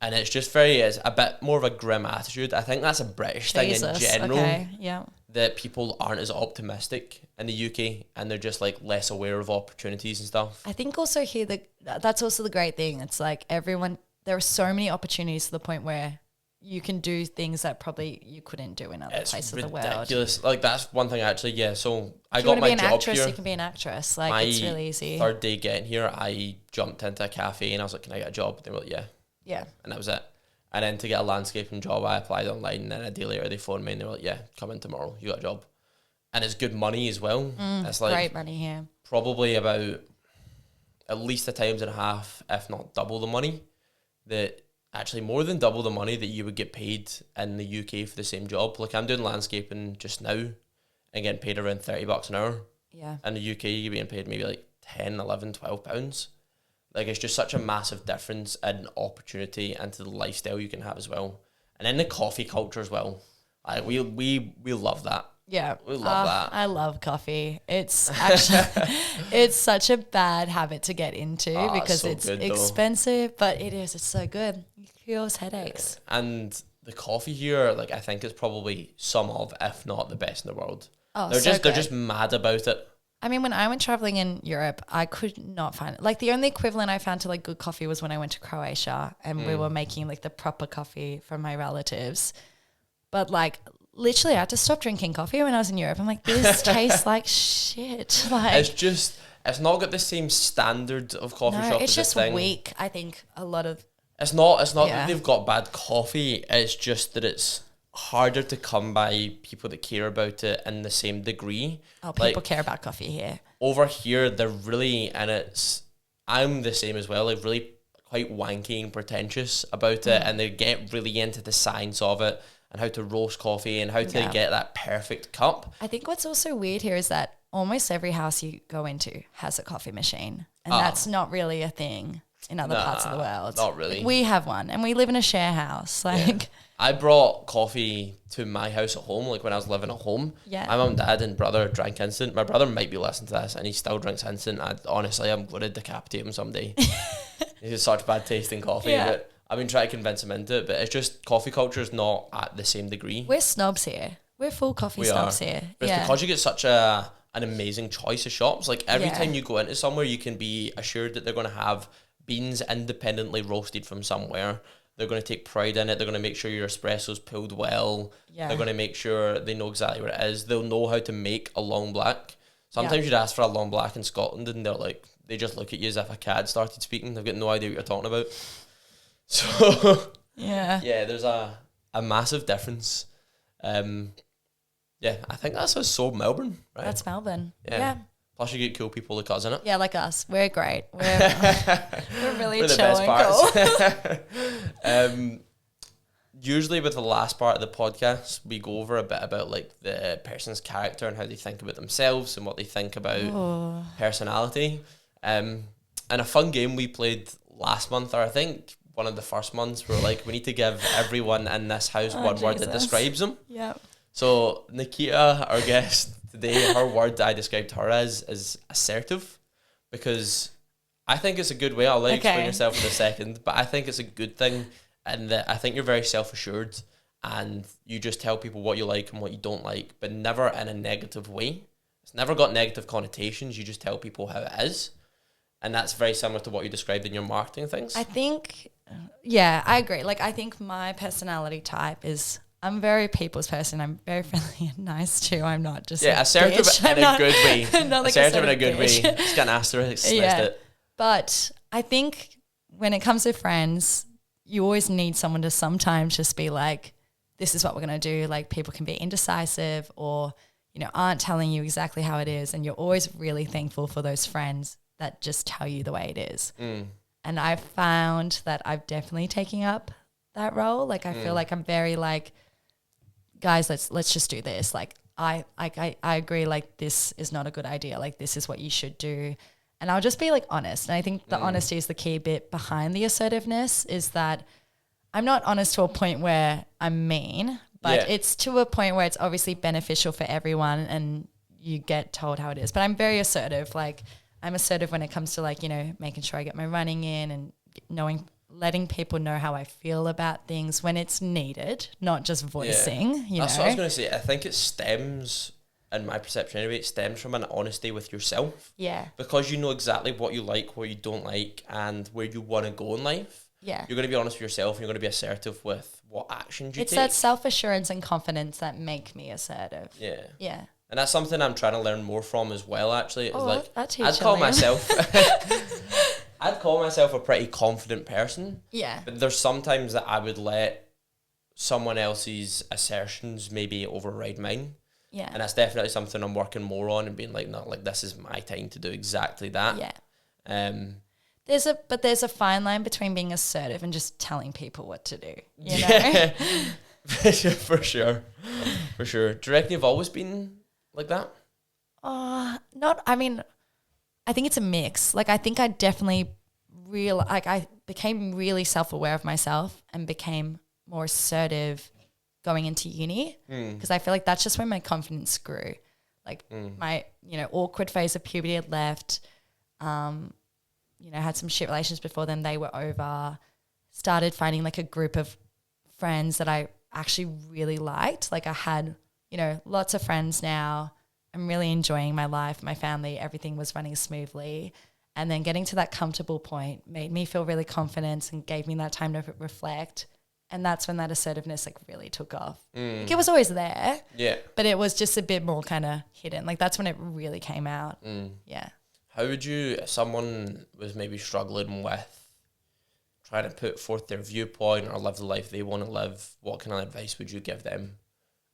And it's just it's a bit more of a grim attitude. I think that's a British thing in general. Okay, yeah. That people aren't as optimistic in the UK, and they're just like less aware of opportunities and stuff. I think also here that's also the great thing. It's like there are so many opportunities to the point where you can do things that probably you couldn't do in other places of the world. It's ridiculous. Like that's one thing actually. Yeah. So I if got you my want to be an job actress, here. you can be an actress. Like it's really easy. Third day getting here, I jumped into a cafe and I was like, "Can I get a job?" They were like, "Yeah." Yeah. And that was it. And then to get a landscaping job, I applied online, and then a day later they phoned me and they were like, "Yeah, come in tomorrow. You got a job." And it's good money as well. It's like great money here. Probably about at least a times and a half, if not double the money, that actually more than double the money that you would get paid in the UK for the same job. Like I'm doing landscaping just now and getting paid around $30 an hour. Yeah. In the UK, you're being paid maybe like 10, 11, 12 pounds. Like it's just such a massive difference in opportunity and to the lifestyle you can have as well. And then the coffee culture as well. We love that. Yeah. We love that. I love coffee. It's actually, it's such a bad habit to get into because so it's good, expensive, but it is. It's so good. It cures headaches. And the coffee here, like I think is probably some of, if not the best in the world. Oh, They're just mad about it. I mean, when I went traveling in Europe, I could not find it. Like the only equivalent I found to like good coffee was when I went to Croatia and we were making like the proper coffee from my relatives. But like literally I had to stop drinking coffee when I was in Europe. I'm like, this tastes like shit. Like it's not got the same standard of coffee shop. It's as just thing. weak. I think a lot of It's not that they've got bad coffee. It's just that it's harder to come by people that care about it in the same degree. Oh, people care about coffee here. Over here, they're really, and I'm the same as well, like really quite wanky and pretentious about it, and they get really into the science of it and how to roast coffee and how to get that perfect cup. I think what's also weird here is that almost every house you go into has a coffee machine, and that's not really a thing in other parts of the world. Not really. Like, we have one, and we live in a share house. Like, I brought coffee to my house at home, like when I was living at home. Yeah. My mum, dad, and brother drank instant. My brother might be listening to this, and he still drinks instant. Honestly, I'm going to decapitate him someday. He has such bad tasting coffee, but I've been trying to convince him into it. But it's just coffee culture is not at the same degree. we're snobs here. We're full coffee snobs here. But it's because you get such an amazing choice of shops. Like every time you go into somewhere, you can be assured that they're going to have beans independently roasted from somewhere. They're going to take pride in it. They're going to make sure your espresso's pulled well. Yeah. They're going to make sure they know exactly what it is. They'll know how to make a long black. Sometimes you'd ask for a long black in Scotland and they just look at you as if a cat started speaking. They've got no idea what you're talking about. So yeah, there's a massive difference. I think that's us so Melbourne, right? That's Melbourne. Yeah. Plus you get cool people like us in it. Yeah, like us. We're great. We're really We're the chill best parts. Usually with the last part of the podcast, we go over a bit about like the person's character and how they think about themselves and what they think about personality. And a fun game we played last month, or I think one of the first months, we're like, we need to give everyone in this house one word that describes them. Yeah. So Nakita, our guest today, her word I described her as is assertive, because I think it's a good way. I'll let you explain yourself in a second, but I think it's a good thing, and that I think you're very self-assured and you just tell people what you like and what you don't like, but never in a negative way. It's never got negative connotations. You just tell people how it is, and that's very similar to what you described in your marketing things. I think, I agree. Like, I think my personality type is, I'm a very people's person. I'm very friendly and nice too. I'm not just assertive in a good way. Not like assertive in a good way. Just got an asterisk next to it. But I think when it comes to friends, you always need someone to sometimes just be like, this is what we're going to do. Like, people can be indecisive or, aren't telling you exactly how it is. And you're always really thankful for those friends that just tell you the way it is. And I've found that I've definitely taken up that role. Like, I feel like I'm very like, guys, let's just do this. Like, I agree, like, this is not a good idea. Like, this is what you should do. And I'll just be like honest. And I think the honesty is the key bit behind the assertiveness, is that I'm not honest to a point where I'm mean, but it's to a point where it's obviously beneficial for everyone and you get told how it is. But I'm very assertive. Like, I'm assertive when it comes to like, making sure I get my running in and letting people know how I feel about things when it's needed, not just voicing, you That's know. what I was going to say. I think it stems, in my perception anyway, it stems from an honesty with yourself. Yeah. Because you know exactly what you like, what you don't like, and where you want to go in life. Yeah. You're going to be honest with yourself, and you're going to be assertive with what actions you It's take. that self-assurance and confidence that make me assertive. Yeah. Yeah. And that's something I'm trying to learn more from as well, actually. It's like, I'd call myself I'd call myself a pretty confident person. Yeah. But there's sometimes that I would let someone else's assertions maybe override mine. Yeah. And that's definitely something I'm working more on and being like, no, like this is my time to do exactly that. Yeah. There's a fine line between being assertive and just telling people what to do. You know? For sure. For sure. Do you reckon you've always been like that? I think it's a mix. Like, I think I definitely I became really self-aware of myself and became more assertive going into uni, because I feel like that's just when my confidence grew. Like my, awkward phase of puberty had left. Had some shit relations before then. They were over. Started finding like a group of friends that I actually really liked. Like I had, lots of friends now. I'm really enjoying my life, my family, everything was running smoothly. And then getting to that comfortable point made me feel really confident and gave me that time to reflect. And that's when that assertiveness like really took off. Like it was always there. Yeah. But it was just a bit more kind of hidden. Like that's when it really came out. Yeah. How would you, if someone was maybe struggling with trying to put forth their viewpoint or live the life they want to live, what kind of advice would you give them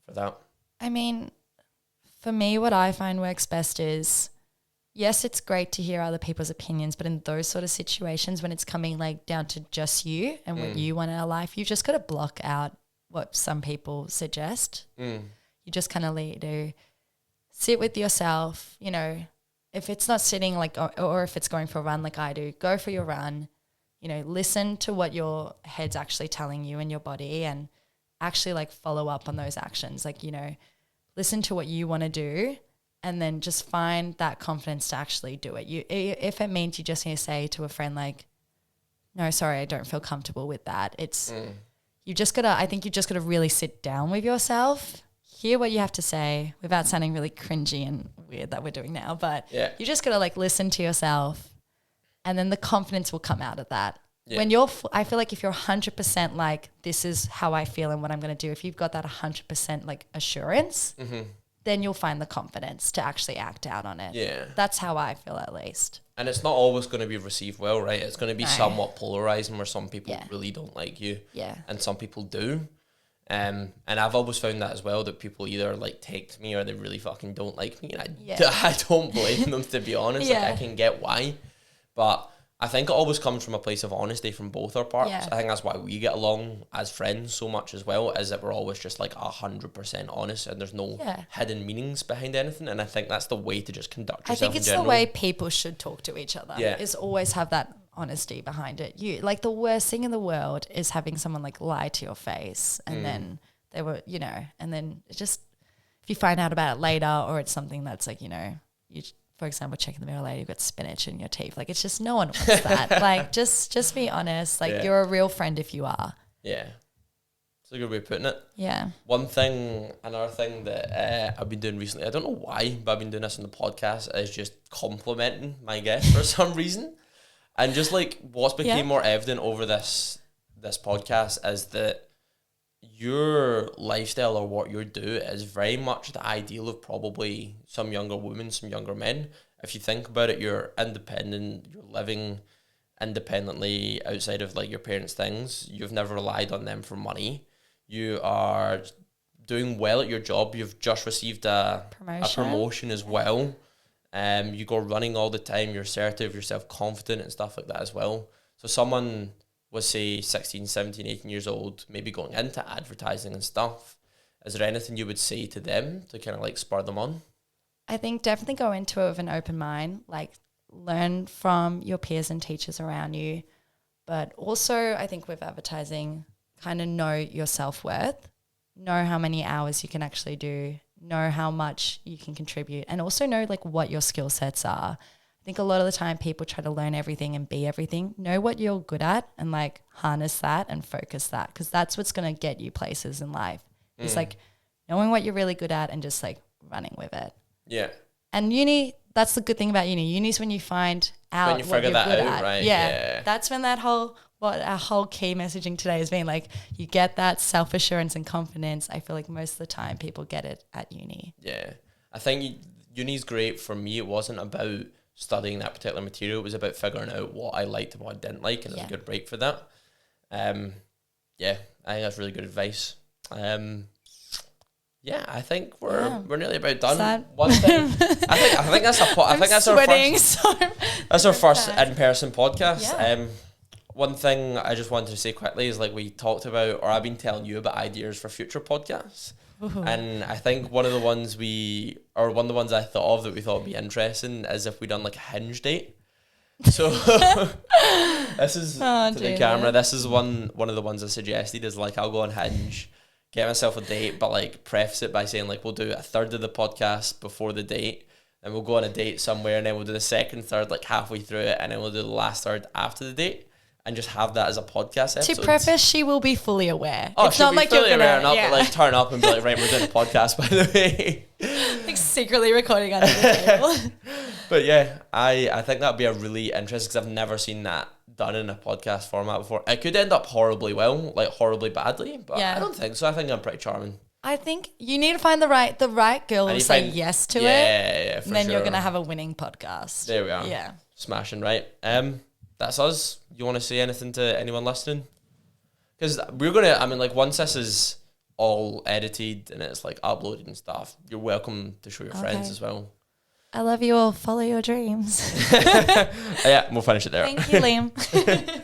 for that? I mean, for me, what I find works best is, yes, it's great to hear other people's opinions, but in those sort of situations when it's coming like down to just you and what you want in our life, you just got to block out what some people suggest. You just kind of need to sit with yourself, if it's not sitting like, or if it's going for a run like I do, go for your run, listen to what your head's actually telling you in your body and actually like follow up on those actions. Like, listen to what you want to do and then just find that confidence to actually do it. If it means you just need to say to a friend like, no, sorry, I don't feel comfortable with that. It's, you just gotta really sit down with yourself, hear what you have to say without sounding really cringy and weird that we're doing now. But you just gotta like listen to yourself and then the confidence will come out of that. Yeah. When I feel like if you're 100% like, this is how I feel and what I'm going to do, if you've got that 100% like assurance, then you'll find the confidence to actually act out on it. Yeah. That's how I feel at least. And it's not always going to be received well, right? It's going to be somewhat polarizing where some people really don't like you. Yeah. And some people do. And I've always found that as well, that people either like take to me or they really fucking don't like me. And I don't blame them, to be honest. Like I can get why. But I think it always comes from a place of honesty from both our parts. I think that's why we get along as friends so much as well, is that we're always just like 100% honest and there's no hidden meanings behind anything. And I think that's the way to just conduct yourself. I think it's the way people should talk to each other. Is always have that honesty behind it. You like the worst thing in the world is having someone like lie to your face and then they were, and then it just, if you find out about it later or it's something that's like, you for example, check in the mirror later, you've got spinach in your teeth. Like, it's just, no one wants that. Like, just be honest. Like, you're a real friend if you are. Yeah. It's a good way of putting it. Yeah. Another thing that I've been doing recently, I don't know why, but I've been doing this on the podcast, is just complimenting my guests for some reason. And just like what's became more evident over this podcast is that your lifestyle or what you do is very much the ideal of probably some younger women, some younger men. If you think about it, you're independent, you're living independently outside of like your parents' things. You've never relied on them for money. You are doing well at your job. You've just received a promotion as well. You go running all the time. You're assertive, you're self-confident and stuff like that as well. So someone was say 16, 17, 18 years old, maybe going into advertising and stuff. Is there anything you would say to them to kind of like spur them on? I think definitely go into it with an open mind, like learn from your peers and teachers around you. But also I think with advertising, kind of know your self-worth, know how many hours you can actually do, know how much you can contribute, and also know like what your skill sets are. I think a lot of the time people try to learn everything and be everything. Know what you're good at and like harness that and focus that, because that's what's going to get you places in life. It's like knowing what you're really good at and just like running with it. Yeah. And uni, that's the good thing about uni. Uni is when you find out When you figure what you're that good out, at. right? Yeah. Yeah. That's when what our whole key messaging today has been, like, you get that self-assurance and confidence. I feel like most of the time people get it at uni. Yeah. I think uni's great for me. It wasn't about studying that particular material. It was about figuring out what I liked and what I didn't like, and it was a good break for that. Yeah, I think that's really good advice. Yeah, I think we're nearly about done. One thing, I think that's that's our first in-person podcast. Yeah. One thing I just wanted to say quickly is, like, we talked about, or I've been telling you about ideas for future podcasts. Ooh. And I think one of the ones I thought of that we thought would be interesting is if we done like a Hinge date. So this is to the camera. This is one of the ones I suggested, is like, I'll go on Hinge, get myself a date, but like preface it by saying, like, we'll do a third of the podcast before the date, and we'll go on a date somewhere, and then we'll do the second third like halfway through it, and then we'll do the last third after the date. And just have that as a podcast episode. To preface, she will be fully aware. Oh, it's not like you're gonna but like turn up and be like, right, we're doing a podcast, by the way. Like secretly recording under the table. But yeah, I think that'd be a really interesting, because I've never seen that done in a podcast format before. It could end up horribly well, like horribly badly, but I don't think so. I think I'm pretty charming. I think you need to find the right girl who will say yes to it. Yeah, and then you're gonna have a winning podcast. There we are. Yeah. Smashing, right? That's us. You want to say anything to anyone listening? Because once this is all edited and it's like uploaded and stuff, you're welcome to show your friends as well. I love you all. Follow your dreams. Yeah, we'll finish it there. Thank you, Liam.